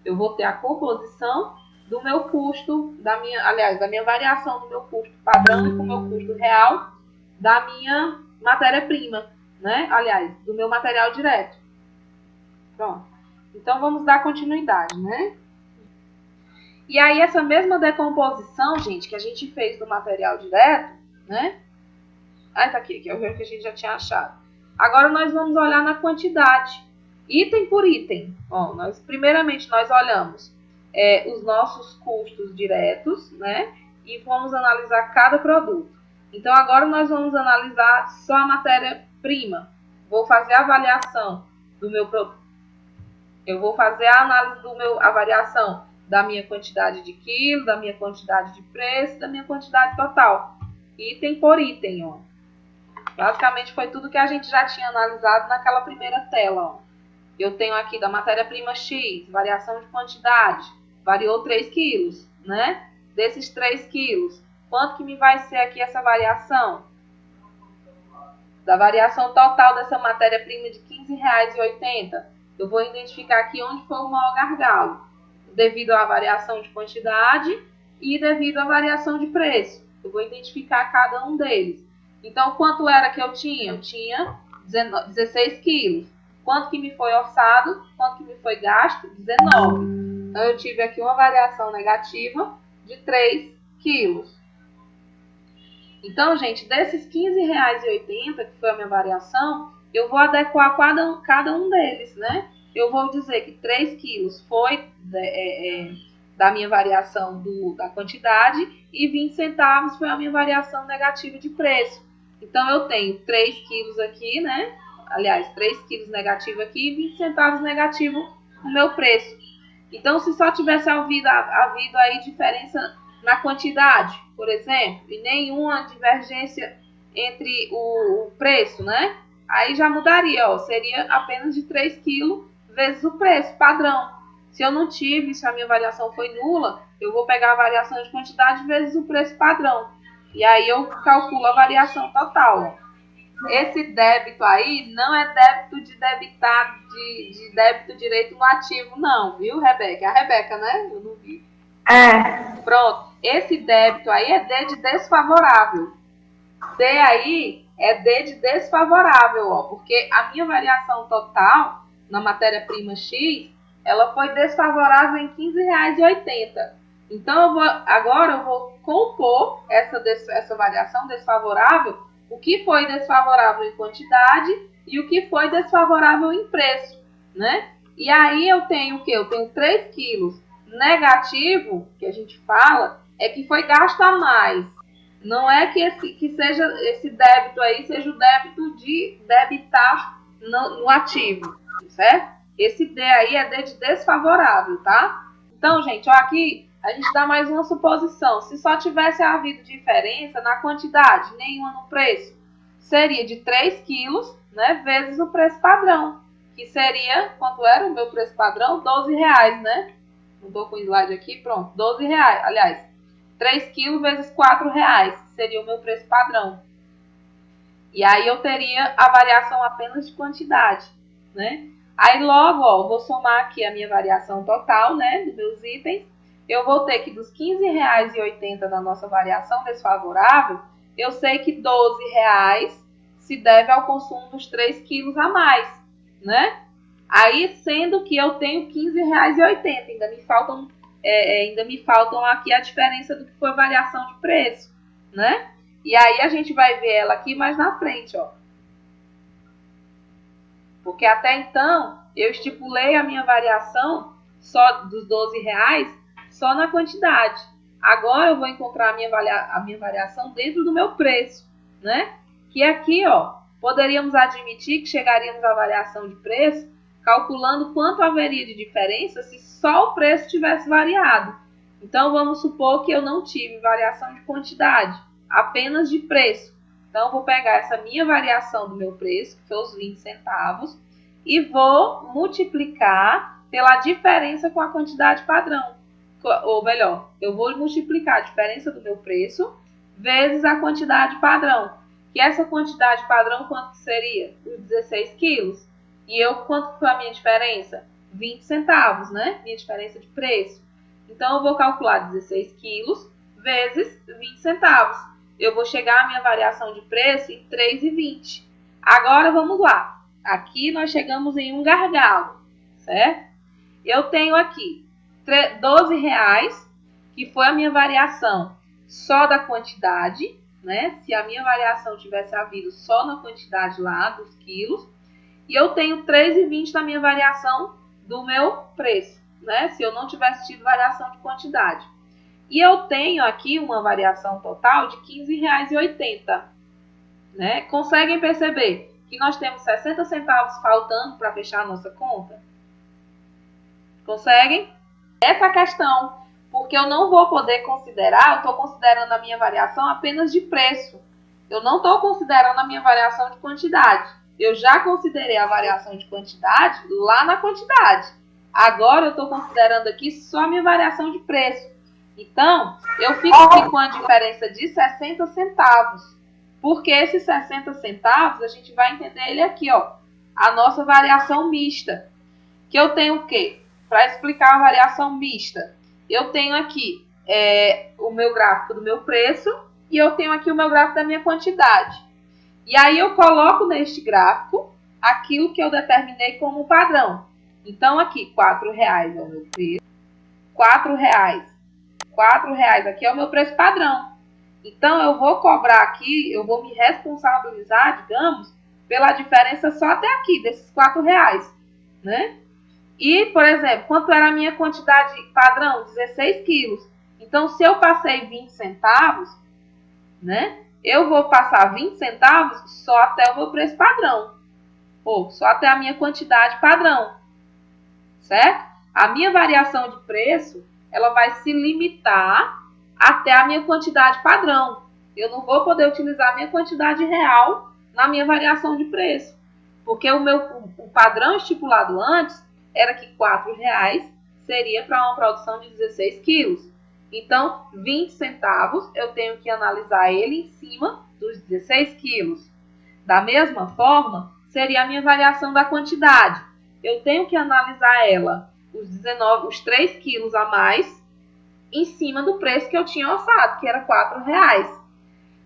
eu vou ter a composição do meu custo, da minha variação do meu custo padrão e com o meu custo real da minha matéria-prima, né? Aliás, do meu material direto. Pronto. Então, vamos dar continuidade, né? E aí, essa mesma decomposição, gente, que a gente fez do material direto, né? Ah, tá aqui, que é o que a gente já tinha achado. Agora, nós vamos olhar na quantidade, item por item. Ó, primeiramente, nós olhamos os nossos custos diretos, né? E vamos analisar cada produto. Então, agora nós vamos analisar só a matéria-prima. Vou fazer a avaliação do meu produto. Eu vou fazer a análise a variação da minha quantidade de quilo, da minha quantidade de preço, da minha quantidade total. Item por item, ó. Basicamente foi tudo que a gente já tinha analisado naquela primeira tela, ó. Eu tenho aqui da matéria-prima X, variação de quantidade, variou 3 quilos, né? Desses 3 quilos, quanto que me vai ser aqui essa variação? Da variação total dessa matéria-prima de R$ 15,80, eu vou identificar aqui onde foi o maior gargalo, devido à variação de quantidade e devido à variação de preço. Eu vou identificar cada um deles. Então, quanto era que eu tinha? Eu tinha 16 quilos. Quanto que me foi orçado? Quanto que me foi gasto? 19. Então, eu tive aqui uma variação negativa de 3 quilos. Então, gente, desses R$ 15,80, que foi a minha variação, eu vou adequar cada um deles, né? Eu vou dizer que 3 quilos foi da minha variação da quantidade e 20 centavos foi a minha variação negativa de preço. Então, eu tenho 3 quilos aqui, né? Aliás, 3 quilos negativo aqui e 20 centavos negativo no meu preço. Então, se só tivesse havido aí diferença na quantidade, por exemplo, e nenhuma divergência entre o preço, né? Aí já mudaria, ó, seria apenas de 3 quilos vezes o preço padrão. Se eu não tive, se a minha variação foi nula, eu vou pegar a variação de quantidade vezes o preço padrão. E aí eu calculo a variação total, ó. Esse débito aí não é débito de debitar, de débito direito no ativo, não, viu, Rebeca? É a Rebeca, né? Eu não vi. É. Pronto. Esse débito aí é D de desfavorável. D aí é D de desfavorável, ó, porque a minha variação total na matéria-prima X, ela foi desfavorável em R$15,80. Então, agora eu vou compor essa variação desfavorável, o que foi desfavorável em quantidade e o que foi desfavorável em preço, né? E aí eu tenho o quê? Eu tenho 3 quilos. Negativo, que a gente fala, é que foi gasto a mais. Não é que seja esse débito aí seja o débito de debitar no ativo, certo? Esse D aí é D de desfavorável, tá? Então, gente, ó, aqui a gente dá mais uma suposição. Se só tivesse havido diferença na quantidade, nenhuma no preço, seria de 3 quilos, né, vezes o preço padrão, que seria, quanto era o meu preço padrão? R$12, né? Não estou com o slide aqui, pronto, R$12. Aliás, 3 quilos vezes R$4, seria o meu preço padrão. E aí eu teria a variação apenas de quantidade, né? Aí logo, ó, vou somar aqui a minha variação total, né, dos meus itens. Eu vou ter que dos R$15,80 da nossa variação desfavorável, eu sei que R$12 se deve ao consumo dos 3 quilos a mais, né? Aí, sendo que eu tenho R$15,80, ainda me faltam aqui a diferença do que foi variação de preço, né? E aí a gente vai ver ela aqui mais na frente, ó. Porque até então eu estipulei a minha variação só dos R$12 só na quantidade. Agora eu vou encontrar a minha variação dentro do meu preço, né? Que aqui, ó, poderíamos admitir que chegaríamos à variação de preço calculando quanto haveria de diferença se só o preço tivesse variado. Então vamos supor que eu não tive variação de quantidade, apenas de preço. Então, eu vou pegar essa minha variação do meu preço, que foi os 20 centavos, e vou multiplicar pela diferença com a quantidade padrão. Ou melhor, eu vou multiplicar a diferença do meu preço vezes a quantidade padrão. Que essa quantidade padrão, quanto seria? Os 16 quilos. E eu, quanto foi a minha diferença? 20 centavos, né? Minha diferença de preço. Então, eu vou calcular 16 quilos vezes 20 centavos. Eu vou chegar à minha variação de preço em 3,20. Agora vamos lá. Aqui nós chegamos em um gargalo, certo? Eu tenho aqui R$12, que foi a minha variação só da quantidade, né? Se a minha variação tivesse havido só na quantidade lá dos quilos. E eu tenho 3,20 na minha variação do meu preço, né? Se eu não tivesse tido variação de quantidade. E eu tenho aqui uma variação total de R$15,80. Né? Conseguem perceber que nós temos 60 centavos faltando para fechar a nossa conta? Conseguem? Essa questão, porque eu não vou poder considerar, eu estou considerando a minha variação apenas de preço. Eu não estou considerando a minha variação de quantidade. Eu já considerei a variação de quantidade lá na quantidade. Agora eu estou considerando aqui só a minha variação de preço. Então, eu fico aqui com a diferença de 60 centavos. Porque esses 60 centavos, a gente vai entender ele aqui, ó. A nossa variação mista. Que eu tenho o quê? Para explicar a variação mista, eu tenho aqui o meu gráfico do meu preço e eu tenho aqui o meu gráfico da minha quantidade. E aí eu coloco neste gráfico aquilo que eu determinei como padrão. Então, aqui, R$4 é o meu preço. R$4 aqui é o meu preço padrão. Então, eu vou cobrar aqui, eu vou me responsabilizar, digamos, pela diferença só até aqui, desses R$4, né? E, por exemplo, quanto era a minha quantidade padrão? 16 quilos. Então, se eu passei 20 centavos, né? Eu vou passar 20 centavos só até o meu preço padrão. Ou só até a minha quantidade padrão. Certo? A minha variação de preço, ela vai se limitar até a minha quantidade padrão. eu não vou poder utilizar a minha quantidade real na minha variação de preço. Porque o padrão estipulado antes era que R$ 4 seria para uma produção de 16 quilos. Então, 20 centavos eu tenho que analisar ele em cima dos 16 quilos. Da mesma forma, seria a minha variação da quantidade. Eu tenho que analisar ela, os 3 quilos a mais, em cima do preço que eu tinha orçado, que era R$ 4.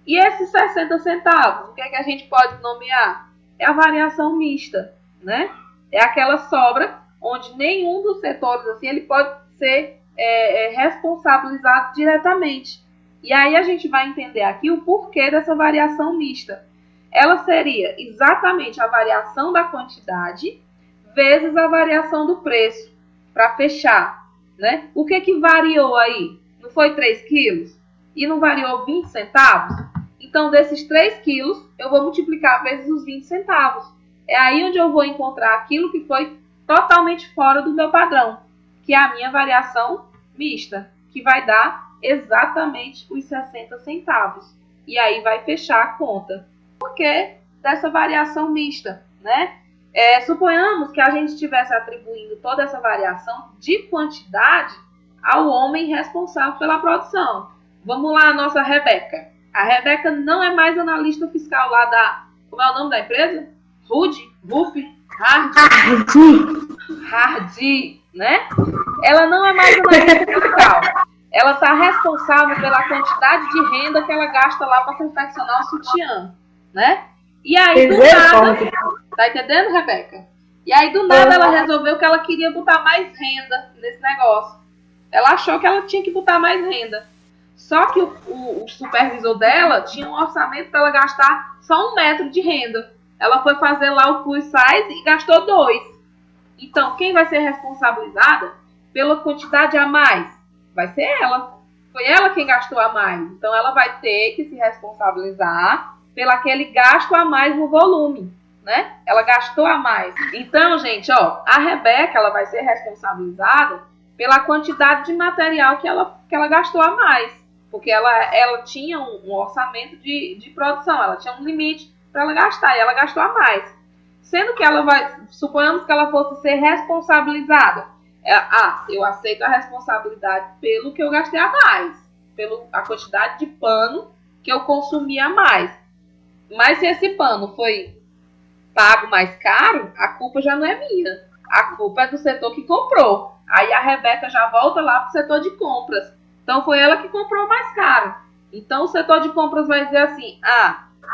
E esses 60 centavos, o que é que a gente pode nomear? É a variação mista, né? É aquela sobra onde nenhum dos setores assim, ele pode ser responsabilizado diretamente. E aí a gente vai entender aqui o porquê dessa variação mista. Ela seria exatamente a variação da quantidade vezes a variação do preço, para fechar, né? O que variou aí? Não foi 3 quilos? E não variou 20 centavos? Então, desses 3 quilos, eu vou multiplicar vezes os 20 centavos. É aí onde eu vou encontrar aquilo que foi totalmente fora do meu padrão, que é a minha variação mista, que vai dar exatamente os 60 centavos. E aí vai fechar a conta. Por que dessa variação mista, né? Suponhamos que a gente estivesse atribuindo toda essa variação de quantidade ao homem responsável pela produção. Vamos lá, a nossa Rebeca. A Rebeca não é mais analista fiscal lá da... Como é o nome da empresa? Hardy, né? Ela não é mais analista fiscal. Ela está responsável pela quantidade de renda que ela gasta lá para confeccionar o sutiã, né? E aí, do nada... Tá entendendo, Rebeca? E aí, do nada, ela resolveu que ela queria botar mais renda nesse negócio. Ela achou que ela tinha que botar mais renda. Só que o supervisor dela tinha um orçamento para ela gastar só 1 metro de renda. Ela foi fazer lá o plus size e gastou 2. Então, quem vai ser responsabilizada pela quantidade a mais? Vai ser ela. Foi ela quem gastou a mais. Então, ela vai ter que se responsabilizar pelo aquele gasto a mais no volume, né? Ela gastou a mais. Então, gente, ó, a Rebeca, ela vai ser responsabilizada pela quantidade de material que ela gastou a mais. Porque ela tinha um orçamento de produção, ela tinha um limite para ela gastar, e ela gastou a mais. Sendo que ela suponhamos que ela fosse ser responsabilizada. Eu aceito a responsabilidade pelo que eu gastei a mais, pela quantidade de pano que eu consumi a mais. Mas se esse pano foi pago mais caro, a culpa já não é minha. A culpa é do setor que comprou. Aí a Rebeca já volta lá para o setor de compras. Então foi ela que comprou mais caro. Então o setor de compras vai dizer assim: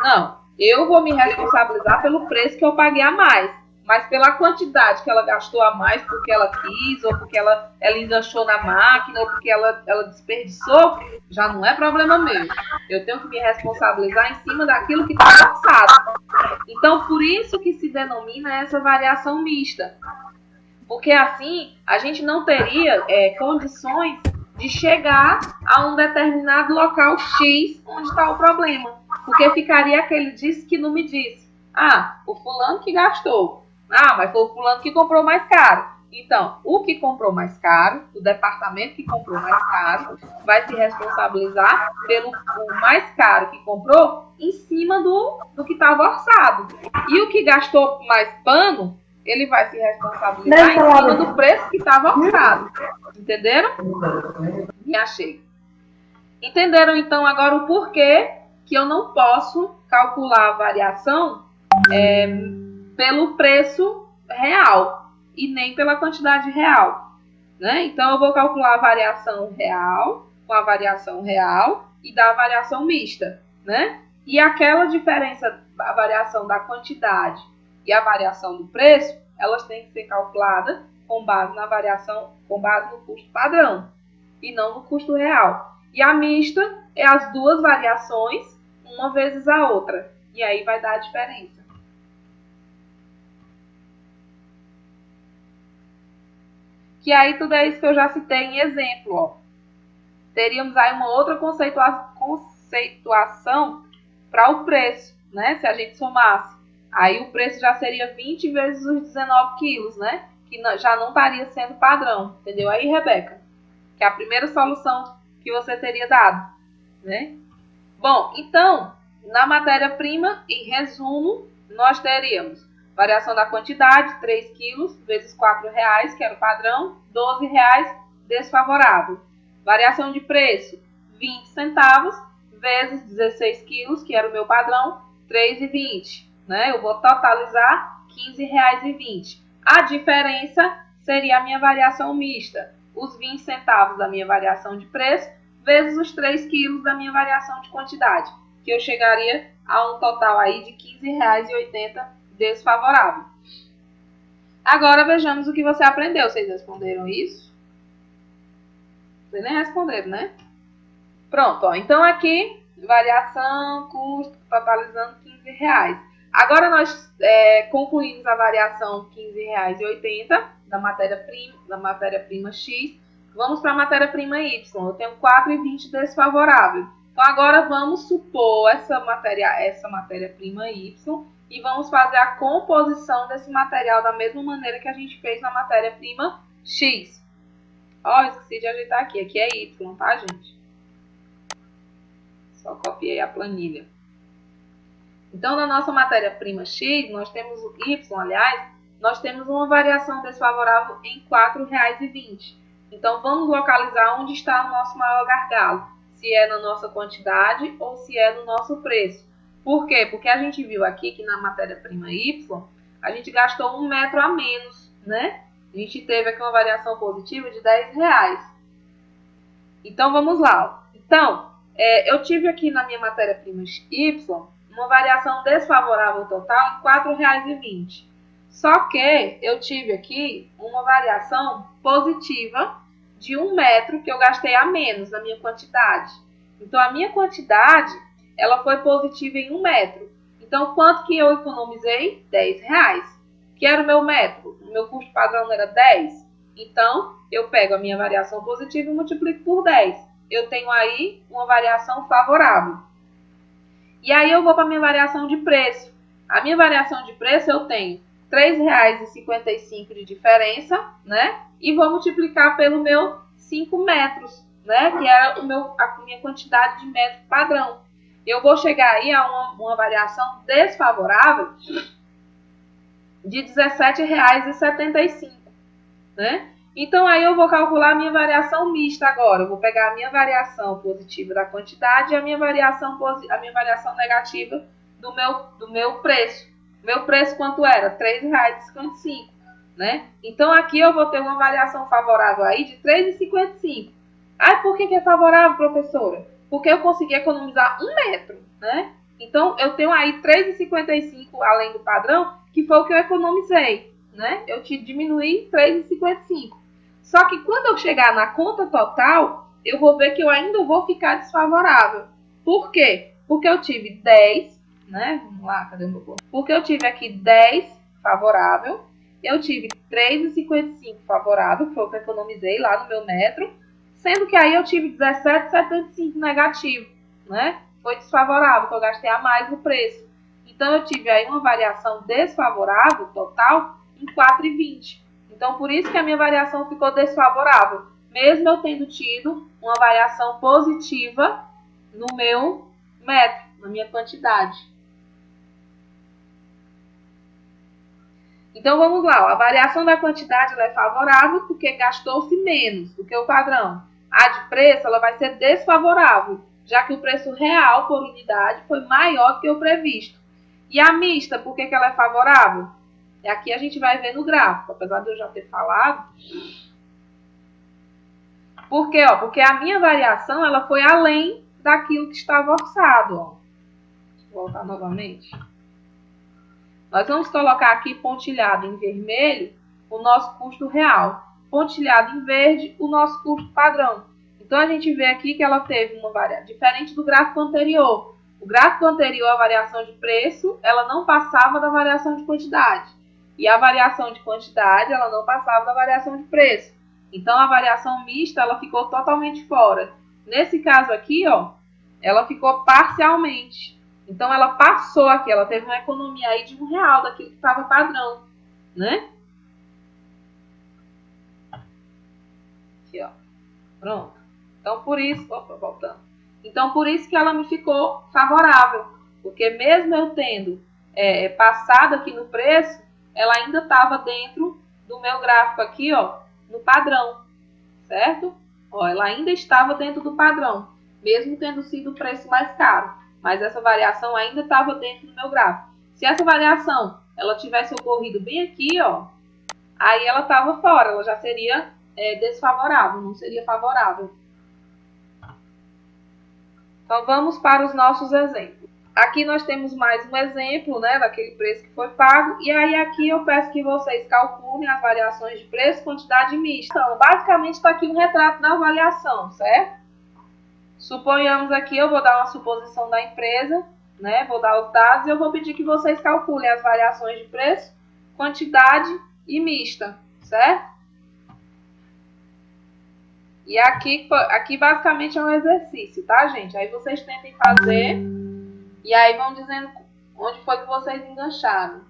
não, eu vou me responsabilizar pelo preço que eu paguei a mais. Mas pela quantidade que ela gastou a mais porque ela quis, ou porque ela enganchou na máquina, ou porque ela desperdiçou, já não é problema meu. Eu tenho que me responsabilizar em cima daquilo que está orçado. Então, por isso que se denomina essa variação mista. Porque assim, a gente não teria condições de chegar a um determinado local X onde está o problema. Porque ficaria aquele disse que não me disse. O fulano que gastou. Mas foi o fulano que comprou mais caro. Então, o que comprou mais caro, o departamento que comprou mais caro, vai se responsabilizar pelo mais caro que comprou em cima do que estava orçado. E o que gastou mais pano, ele vai se responsabilizar em cima do preço que estava orçado. Entenderam? Me achei. Entenderam, então, agora o porquê que eu não posso calcular a variação pelo preço real e nem pela quantidade real, né? Então, eu vou calcular a variação real com a variação real e da variação mista, né? E aquela diferença, a variação da quantidade e a variação do preço, elas têm que ser calculadas com base na variação, com base no custo padrão e não no custo real. E a mista é as duas variações, uma vezes a outra. E aí vai dar a diferença. Que aí tudo é isso que eu já citei em exemplo, ó. Teríamos aí uma outra conceituação para o preço, né? Se a gente somasse. Aí o preço já seria 20 vezes os 19 quilos, né? Que já não estaria sendo padrão. Entendeu aí, Rebeca? Que é a primeira solução que você teria dado, né? Bom, então, na matéria-prima, em resumo, nós teríamos variação da quantidade, 3 quilos, vezes R$ 4, que era o padrão, R$ 12, desfavorável. Variação de preço, 20 centavos, vezes 16 quilos, que era o meu padrão, R$ 3,20. Né? Eu vou totalizar R$ 15,20. A diferença seria a minha variação mista, os 20 centavos da minha variação de preço, vezes os 3 quilos da minha variação de quantidade, que eu chegaria a um total aí de R$ 15,80 desfavorável. Agora vejamos o que você aprendeu. Vocês responderam isso? Vocês nem responderam, né? Pronto, ó. Então aqui, variação, custo, totalizando R$ 15. Agora nós concluímos a variação R$ 15,80 da matéria-prima X. Vamos para a matéria-prima Y. Eu tenho 4,20 desfavorável. Então agora vamos supor essa matéria-prima Y e vamos fazer a composição desse material da mesma maneira que a gente fez na matéria-prima X. Ó, esqueci de ajeitar aqui. Aqui é Y, tá, gente? Só copiei a planilha. Então, na nossa matéria-prima X, nós temos o Y, aliás, nós temos uma variação desfavorável em R$ 4,20. Então, vamos localizar onde está o nosso maior gargalo. Se é na nossa quantidade ou se é no nosso preço. Por quê? Porque a gente viu aqui que na matéria-prima Y, a gente gastou 1 metro a menos, né? A gente teve aqui uma variação positiva de R$ 10. Então, vamos lá. Então, eu tive aqui na minha matéria-prima Y uma variação desfavorável total em R$ 4,20. Só que eu tive aqui uma variação positiva de 1 metro que eu gastei a menos na minha quantidade. Então, a minha quantidade ela foi positiva em 1 metro. Então, quanto que eu economizei? R$ 10. Que era o meu metro? O meu custo padrão era 10. Então, eu pego a minha variação positiva e multiplico por 10. Eu tenho aí uma variação favorável. E aí eu vou para a minha variação de preço. A minha variação de preço eu tenho R$ 3,55 de diferença, né? E vou multiplicar pelo meu 5 metros, né? Que era a minha quantidade de metro padrão. Eu vou chegar aí a uma variação desfavorável de R$ 17,75, né? Então, aí eu vou calcular a minha variação mista agora. Eu vou pegar a minha variação positiva da quantidade e a minha variação negativa do meu preço. Meu preço quanto era? R$ 3,55, né? Então, aqui eu vou ter uma variação favorável aí de R$ 3,55. Ah, por que é favorável, professora? Porque eu consegui economizar 1 metro, né? Então, eu tenho aí R$ 3,55 além do padrão, que foi o que eu economizei, né? Eu te diminuí R$ 3,55. Só que quando eu chegar na conta total, eu vou ver que eu ainda vou ficar desfavorável. Por quê? Porque eu tive 10, né? Vamos lá, cadê o meu ponto? Porque eu tive aqui 10 favorável, eu tive 3,55 favorável, que foi o que eu economizei lá no meu metro, sendo que aí eu tive 17,75 negativo, né? Foi desfavorável, que eu gastei a mais no preço. Então, eu tive aí uma variação desfavorável total em 4,20. Então, por isso que a minha variação ficou desfavorável, mesmo eu tendo tido uma variação positiva no meu metro, na minha quantidade. Então, vamos lá. Ó. A variação da quantidade ela é favorável porque gastou-se menos do que o padrão. A de preço ela vai ser desfavorável, já que o preço real por unidade foi maior do que o previsto. E a mista, por que ela é favorável? Aqui a gente vai ver no gráfico, apesar de eu já ter falado. Por quê? Porque a minha variação ela foi além daquilo que estava orçado. Ó. Vou voltar novamente. Nós vamos colocar aqui pontilhado em vermelho o nosso custo real. Pontilhado em verde o nosso custo padrão. Então, a gente vê aqui que ela teve uma variação diferente do gráfico anterior. O gráfico anterior, a variação de preço, ela não passava da variação de quantidade. E a variação de quantidade, ela não passava da variação de preço. Então, a variação mista, ela ficou totalmente fora. Nesse caso aqui, ó, ela ficou parcialmente. Então, ela passou aqui, ela teve uma economia aí de R$ 1 daquilo que estava padrão, né? Aqui, ó. Pronto. Então, por isso, opa, voltando. Então, por isso que ela me ficou favorável, porque mesmo eu tendo passado aqui no preço, ela ainda estava dentro do meu gráfico aqui, ó, no padrão, certo? Ó, ela ainda estava dentro do padrão, mesmo tendo sido o preço mais caro, mas essa variação ainda estava dentro do meu gráfico. Se essa variação ela tivesse ocorrido bem aqui, ó, aí ela estava fora, ela já seria desfavorável, não seria favorável. Então vamos para os nossos exemplos. Aqui nós temos mais um exemplo, né, daquele preço que foi pago. E aí aqui eu peço que vocês calculem as variações de preço, quantidade e mista. Então, basicamente está aqui um retrato da avaliação, certo? Suponhamos aqui, eu vou dar uma suposição da empresa, né, vou dar os dados e eu vou pedir que vocês calculem as variações de preço, quantidade e mista, certo? E aqui basicamente é um exercício, tá, gente? Aí vocês tentem fazer e aí vão dizendo onde foi que vocês engancharam.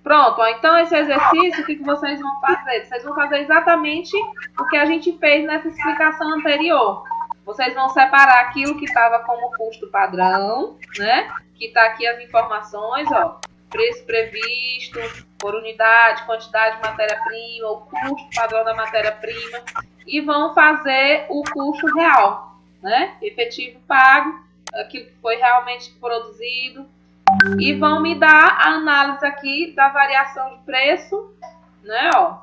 Pronto, ó, então esse exercício, o que vocês vão fazer? Vocês vão fazer exatamente o que a gente fez nessa explicação anterior. Vocês vão separar aquilo que estava como custo padrão, né? Que está aqui as informações, ó. Preço previsto, por unidade, quantidade de matéria-prima, o custo padrão da matéria-prima. E vão fazer o custo real, né? Efetivo pago, aquilo que foi realmente produzido. E vão me dar a análise aqui da variação de preço, né? Ó,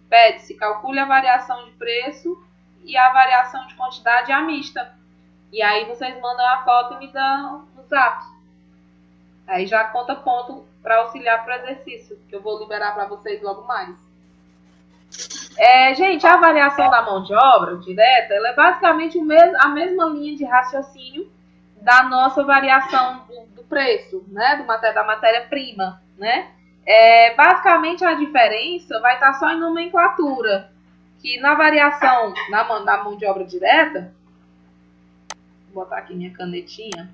pede-se, calcule a variação de preço e a variação de quantidade a mista. E aí vocês mandam a foto e me dão no zap. Aí já conta ponto para auxiliar para o exercício, que eu vou liberar para vocês logo mais. Gente, a variação da mão de obra direta, ela é basicamente a mesma linha de raciocínio da nossa variação do preço, né? Da matéria-prima, né? Basicamente a diferença vai estar só em nomenclatura, que na variação da mão de obra direta, vou botar aqui minha canetinha.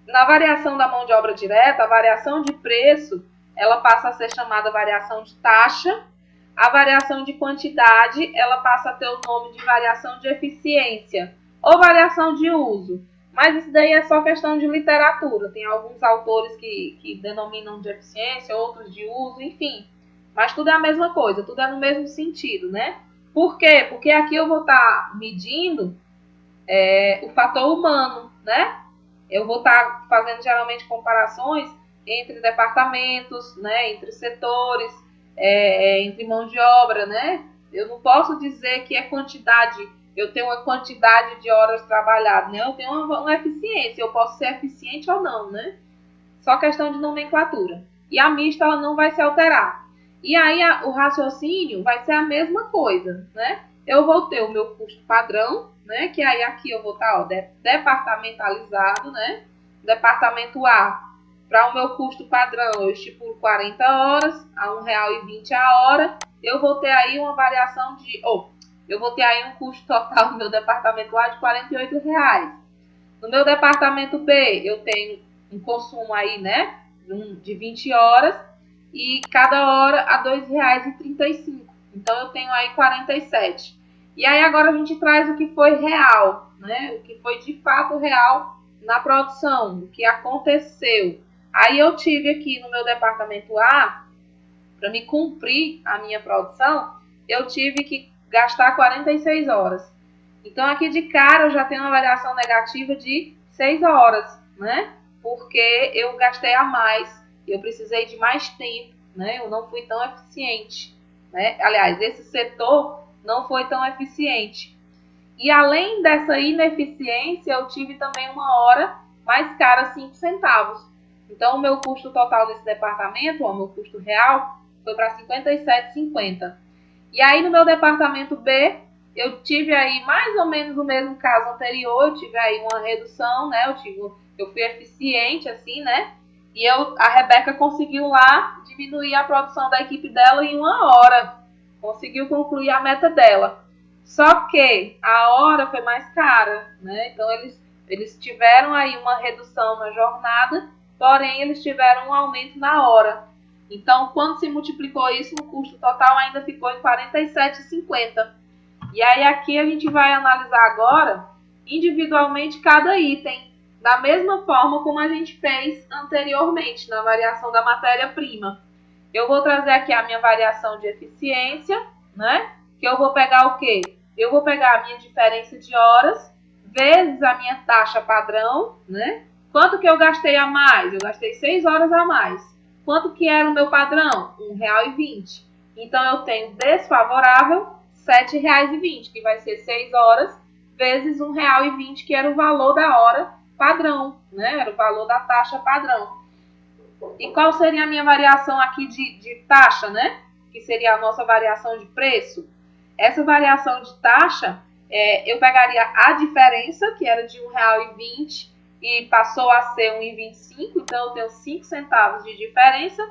Na variação da mão de obra direta, a variação de preço, ela passa a ser chamada variação de taxa. A variação de quantidade, ela passa a ter o nome de variação de eficiência ou variação de uso. Mas isso daí é só questão de literatura. Tem alguns autores que denominam de eficiência, outros de uso, enfim. Mas tudo é a mesma coisa, tudo é no mesmo sentido, né? Por quê? Porque aqui eu vou estar medindo o fator humano, né? Eu vou estar fazendo geralmente comparações entre departamentos, né? Entre setores, entre mão de obra, né? Eu não posso dizer que é quantidade, eu tenho uma quantidade de horas trabalhadas, né? Eu tenho uma eficiência, eu posso ser eficiente ou não, né? Só questão de nomenclatura. E a mista, ela não vai se alterar. E aí o raciocínio vai ser a mesma coisa, né? Eu vou ter o meu custo padrão, né? Que aí aqui eu vou estar, ó, departamentalizado, né? Departamento A, para o meu custo padrão, eu estipulo 40 horas, a R$1,20 a hora. Eu vou ter aí uma variação de... eu vou ter aí um custo total no meu departamento A de R$48. No meu departamento B, eu tenho um consumo aí, né? De 20 horas e cada hora a R$2,35. Então, eu tenho aí 47. E aí, agora a gente traz o que foi real, né? O que foi de fato real na produção, o que aconteceu. Aí, eu tive aqui no meu departamento A, para me cumprir a minha produção, eu tive que gastar 46 horas. Então, aqui de cara, eu já tenho uma variação negativa de 6 horas, né? Porque eu gastei a mais, eu precisei de mais tempo, né? Eu não fui tão eficiente, né? Aliás, esse setor não foi tão eficiente. E além dessa ineficiência, eu tive também uma hora mais cara, 5 centavos. Então, o meu custo total desse departamento, o meu custo real, foi para R$ 57,50. E aí, no meu departamento B, eu tive aí mais ou menos o mesmo caso anterior, eu tive aí uma redução, né? Eu fui eficiente, assim, né? E a Rebeca conseguiu lá diminuir a produção da equipe dela em 1 hora. Conseguiu concluir a meta dela. Só que a hora foi mais cara, né? Então, eles tiveram aí uma redução na jornada, porém, eles tiveram um aumento na hora. Então, quando se multiplicou isso, o custo total ainda ficou em R$ 47,50. E aí aqui a gente vai analisar agora individualmente cada item, da mesma forma como a gente fez anteriormente na variação da matéria-prima. Eu vou trazer aqui a minha variação de eficiência, né? Que eu vou pegar o quê? Eu vou pegar a minha diferença de horas vezes a minha taxa padrão, né? Quanto que eu gastei a mais? Eu gastei 6 horas a mais. Quanto que era o meu padrão? R$ 1,20. Então, eu tenho desfavorável R$ 7,20, que vai ser 6 horas vezes R$ 1,20, que era o valor da hora padrão, né? Era o valor da taxa padrão. E qual seria a minha variação aqui de taxa, né? Que seria a nossa variação de preço. Essa variação de taxa, eu pegaria a diferença, que era de R$ 1,20 e passou a ser R$ 1,25, então eu tenho 5 centavos de diferença,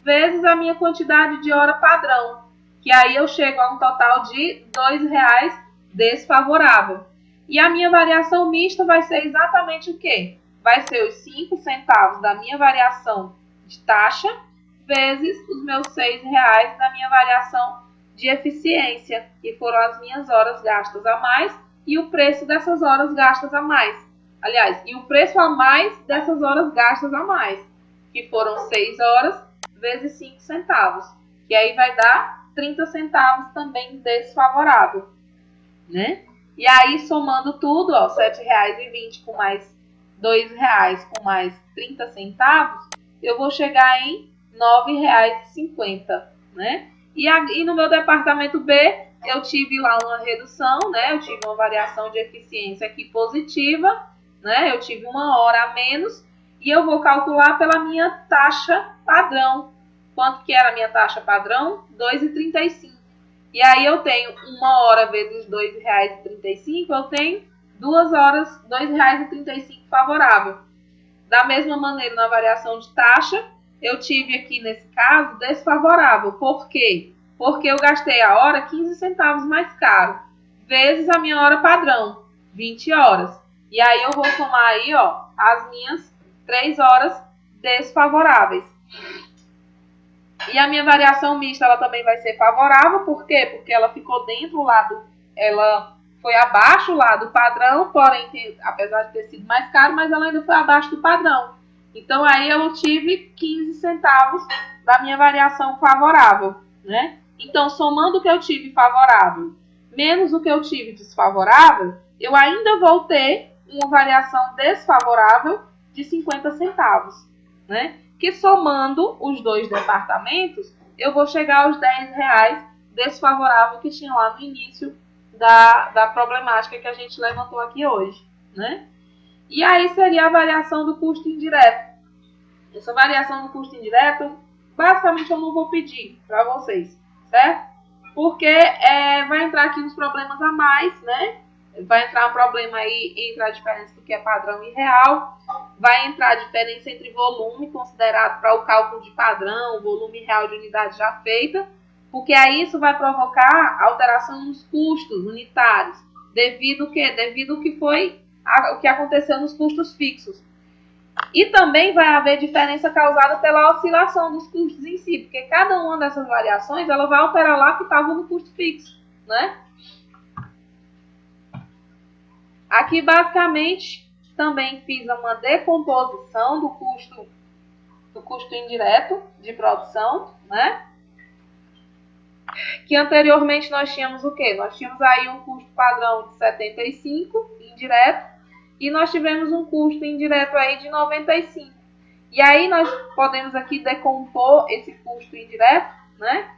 vezes a minha quantidade de hora padrão, que aí eu chego a um total de R$ 2,00 desfavorável. E a minha variação mista vai ser exatamente o quê? Vai ser os 5 centavos da minha variação de taxa, vezes os meus R$ 6,00 da minha variação de eficiência, que foram as minhas horas gastas a mais e o preço dessas horas gastas a mais. Aliás, e o preço a mais dessas horas gastas a mais, que foram 6 horas vezes 5 centavos, que aí vai dar 30 centavos também desfavorável, né? E aí, somando tudo, ó, R$ 7,20 com mais R$ 2,00 com mais 30 centavos, eu vou chegar em R$ 9,50, né? E no meu departamento B, eu tive lá uma redução, né? Eu tive uma variação de eficiência aqui positiva, né? Eu tive 1 hora a menos e eu vou calcular pela minha taxa padrão. Quanto que era a minha taxa padrão? R$ 2,35. E aí eu tenho 1 hora vezes R$ 2,35, eu tenho 2 horas, R$ 2,35 favorável. Da mesma maneira, na variação de taxa, eu tive aqui, nesse caso, desfavorável. Por quê? Porque eu gastei a hora 15 centavos mais caro, vezes a minha hora padrão, 20 horas. E aí eu vou somar aí, ó, as minhas 3 horas desfavoráveis. E a minha variação mista, ela também vai ser favorável, por quê? Porque ela ficou dentro lá ela foi abaixo lá do padrão, porém, apesar de ter sido mais caro, mas ela ainda foi abaixo do padrão. Então, aí eu tive 15 centavos da minha variação favorável, né? Então, somando o que eu tive favorável, menos o que eu tive desfavorável, eu ainda vou ter uma variação desfavorável de 50 centavos, né? Que somando os dois departamentos, eu vou chegar aos R$ 10,00 desfavorável que tinha lá no início da problemática que a gente levantou aqui hoje, né? E aí seria a variação do custo indireto. Essa variação do custo indireto, basicamente eu não vou pedir para vocês, certo? Porque vai entrar aqui uns problemas a mais, né? Vai entrar um problema aí entre a diferença do que é padrão e real. Vai entrar a diferença entre volume considerado para o cálculo de padrão, volume real de unidade já feita, porque aí isso vai provocar alteração nos custos unitários, devido ao quê? Devido ao que foi o que aconteceu nos custos fixos. E também vai haver diferença causada pela oscilação dos custos em si, porque cada uma dessas variações ela vai alterar lá que estava no custo fixo, né? Aqui, basicamente, também fiz uma decomposição do custo indireto de produção, né? Que anteriormente nós tínhamos o quê? Nós tínhamos aí um custo padrão de 75, indireto, e nós tivemos um custo indireto aí de 95. E aí nós podemos aqui decompor esse custo indireto, né?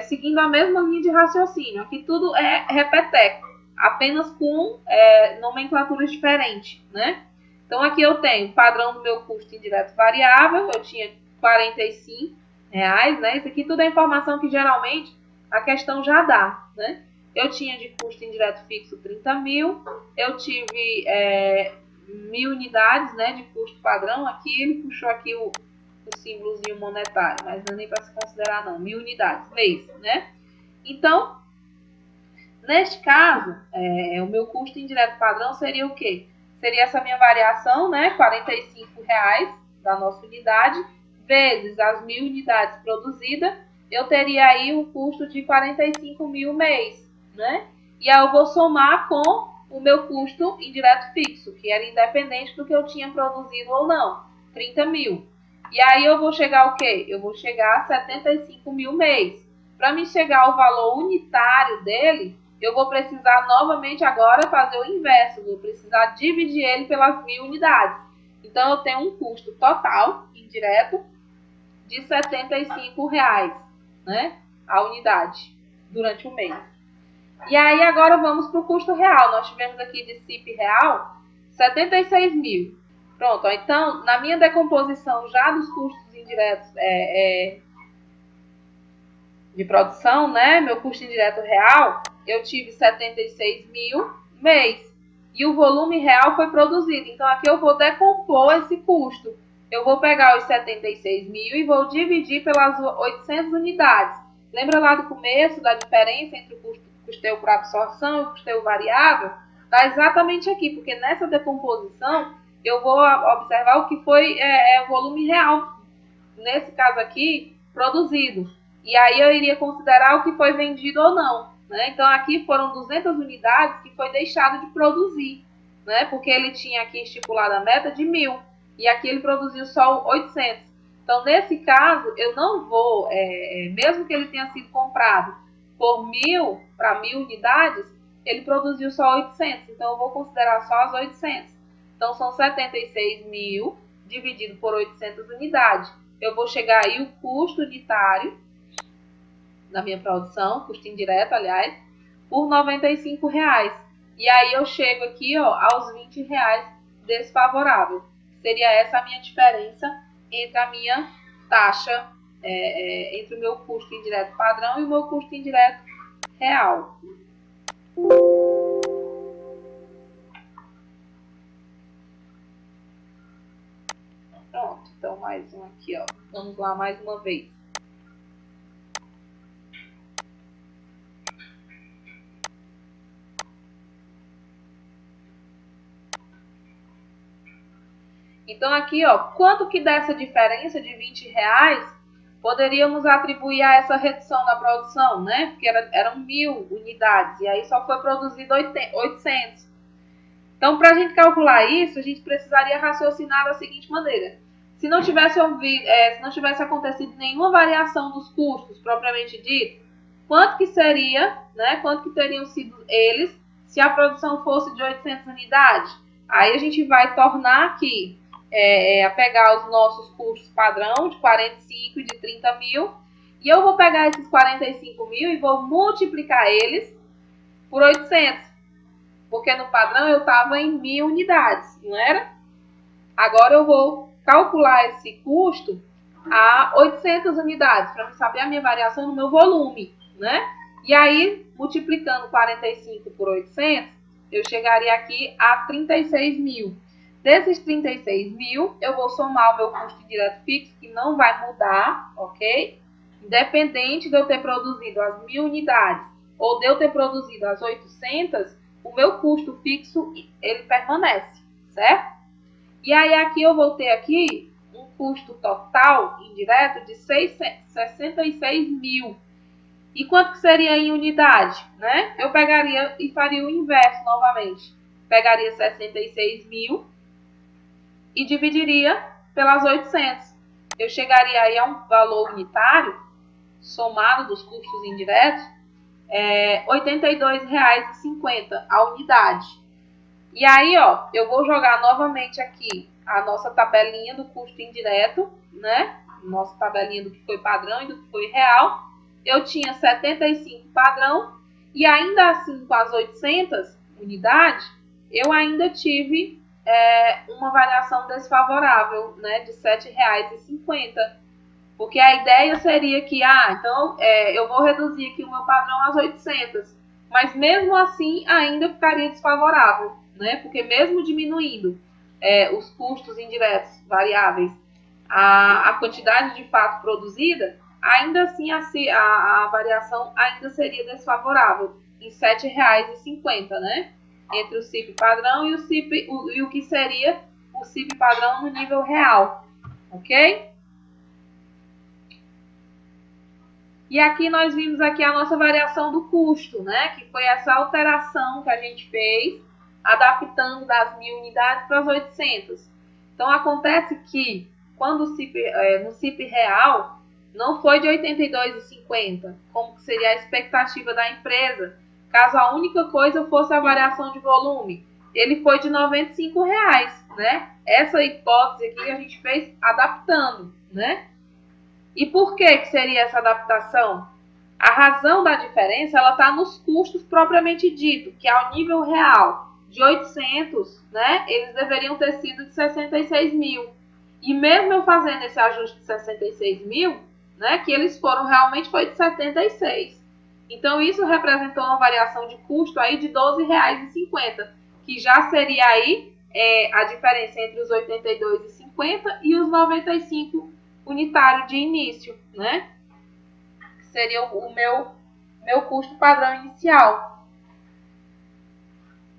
Seguindo a mesma linha de raciocínio. Aqui tudo é repeteco, apenas com nomenclaturas diferentes, né? Então aqui eu tenho o padrão do meu custo indireto variável, eu tinha R$ 45, né? Isso aqui tudo é informação que geralmente a questão já dá, né? Eu tinha de custo indireto fixo 30 mil, eu tive 1.000 unidades, né, de custo padrão. Aqui ele puxou aqui o símbolozinho monetário, mas não é nem para se considerar não, 1.000 unidades, mês, né? Então, neste caso, o meu custo indireto padrão seria o quê? Seria essa minha variação, né, R$ 45,00 da nossa unidade, vezes as 1.000 unidades produzidas, eu teria aí um custo de 45 mil mês. né? E aí eu vou somar com o meu custo indireto fixo, que era independente do que eu tinha produzido ou não, 30 mil. E aí eu vou chegar ao quê? Eu vou chegar a 75 mil mês. Para me chegar ao valor unitário dele, eu vou precisar novamente agora fazer o inverso. Vou precisar dividir ele pelas 1000 unidades. Então eu tenho um custo total indireto de R$ 75, né? A unidade durante o mês. E aí agora vamos para o custo real. Nós tivemos aqui de CIP real 76 mil. Pronto, então na minha decomposição já dos custos indiretos de produção, né? Meu custo indireto real, eu tive 76 mil mês. E o volume real foi produzido. Então aqui eu vou decompor esse custo. Eu vou pegar os 76 mil e vou dividir pelas 800 unidades. Lembra lá do começo da diferença entre o custeio por absorção e o custeio variável? Está exatamente aqui, porque nessa decomposição eu vou observar o que foi o volume real, nesse caso aqui, produzido. E aí eu iria considerar o que foi vendido ou não, né? Então aqui foram 200 unidades que foi deixado de produzir, né? Porque ele tinha aqui estipulado a meta de 1000 e aqui ele produziu só 800. Então nesse caso eu não vou, mesmo que ele tenha sido comprado por 1000 para 1000 unidades, ele produziu só 800. Então eu vou considerar só as 800. Então são 76 mil dividido por 800 unidades. Eu vou chegar aí o custo unitário da minha produção, custo indireto, aliás, por R$ 95. E aí eu chego aqui, ó, aos R$ 20 desfavorável. Seria essa a minha diferença entre a minha taxa, entre o meu custo indireto padrão e o meu custo indireto real. Pronto, então mais um aqui, ó. Vamos lá mais uma vez. Então aqui, ó, quanto que dessa diferença de R$ 20 poderíamos atribuir a essa redução na produção, né? Porque eram 1000 unidades e aí só foi produzido 800. Então, para a gente calcular isso, a gente precisaria raciocinar da seguinte maneira. Se não tivesse acontecido nenhuma variação dos custos, propriamente dito, quanto que seria, né? Quanto que teriam sido eles se a produção fosse de 800 unidades? Aí a gente vai tornar aqui, a pegar os nossos custos padrão de 45 e de 30 mil, e eu vou pegar esses 45 mil e vou multiplicar eles por 800. Porque no padrão eu estava em 1000 unidades, não era? Agora eu vou calcular esse custo a 800 unidades, para saber a minha variação no meu volume, né? E aí, multiplicando 45 por 800, eu chegaria aqui a 36 mil. Desses 36 mil, eu vou somar o meu custo indireto fixo, que não vai mudar, ok? Independente de eu ter produzido as 1000 unidades ou de eu ter produzido as 800, o meu custo fixo, ele permanece, certo? E aí aqui eu vou ter aqui um custo total indireto de 66 mil. E quanto que seria em unidade, né? Eu pegaria e faria o inverso novamente. Pegaria 66 mil e dividiria pelas 800. Eu chegaria aí a um valor unitário, somado dos custos indiretos, R$ 82,50 a unidade. E aí, ó, eu vou jogar novamente aqui a nossa tabelinha do custo indireto, né? Nossa tabelinha do que foi padrão e do que foi real. Eu tinha 75 padrão e ainda assim com as 800 unidades, eu ainda tive uma variação desfavorável, né? De R$ 7,50. Porque a ideia seria que, então eu vou reduzir aqui o meu padrão às 800. Mas mesmo assim ainda ficaria desfavorável, né? Porque mesmo diminuindo os custos indiretos variáveis, a quantidade de fato produzida, ainda assim a variação ainda seria desfavorável, em R$ 7,50, né? Entre o CIP padrão e o que seria o CIP padrão no nível real, ok? E aqui nós vimos aqui a nossa variação do custo, né? Que foi essa alteração que a gente fez, adaptando das 1.000 unidades para as 800. Então, acontece que quando no CIP real, não foi de R$ 82,50, como seria a expectativa da empresa, caso a única coisa fosse a variação de volume. Ele foi de R$ 95, né? Essa hipótese aqui a gente fez adaptando, né? E por que seria essa adaptação? A razão da diferença está nos custos propriamente dito, que ao nível real de 800, né, eles deveriam ter sido de 66 mil. E mesmo eu fazendo esse ajuste de 66 mil, né, que eles foram realmente foi de 76. Então isso representou uma variação de custo aí de R$ 12,50, que já seria aí a diferença entre os 82,50 e os 95 unitário de início, né? Que seria o meu custo padrão inicial.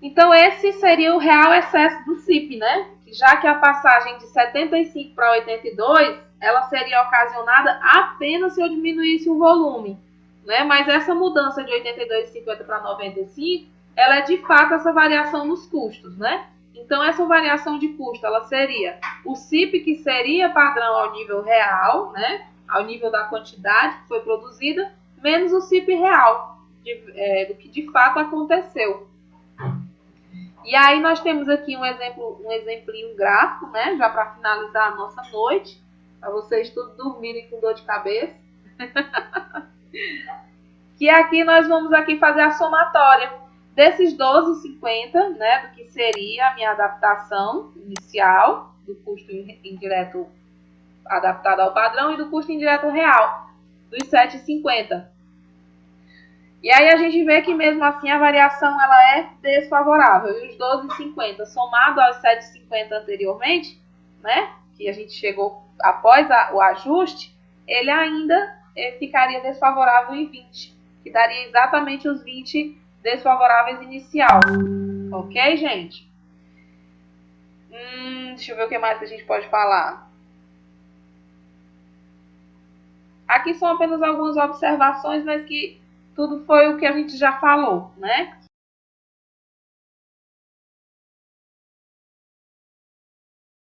Então, esse seria o real excesso do CIP, né? Já que a passagem de 75 para 82, ela seria ocasionada apenas se eu diminuísse o volume, né? Mas essa mudança de 82,50 para 95, ela é de fato essa variação nos custos, né? Então, essa variação de custo, ela seria o CIP, que seria padrão ao nível real, né? Ao nível da quantidade que foi produzida, menos o CIP real, do que de fato aconteceu. E aí nós temos aqui um exemplinho gráfico, né? Já para finalizar a nossa noite, para vocês todos dormirem com dor de cabeça. Que aqui nós vamos aqui fazer a somatória desses 12,50, né? Do que seria a minha adaptação inicial do custo indireto adaptado ao padrão e do custo indireto real dos 7,50. E aí a gente vê que mesmo assim a variação ela é desfavorável. E os 12,50 somado aos 7,50 anteriormente, né, que a gente chegou após o ajuste, ele ainda ficaria desfavorável em 20, que daria exatamente os 20 desfavoráveis inicial. Ok, gente? Deixa eu ver o que mais que a gente pode falar. Aqui são apenas algumas observações, mas que tudo foi o que a gente já falou, né?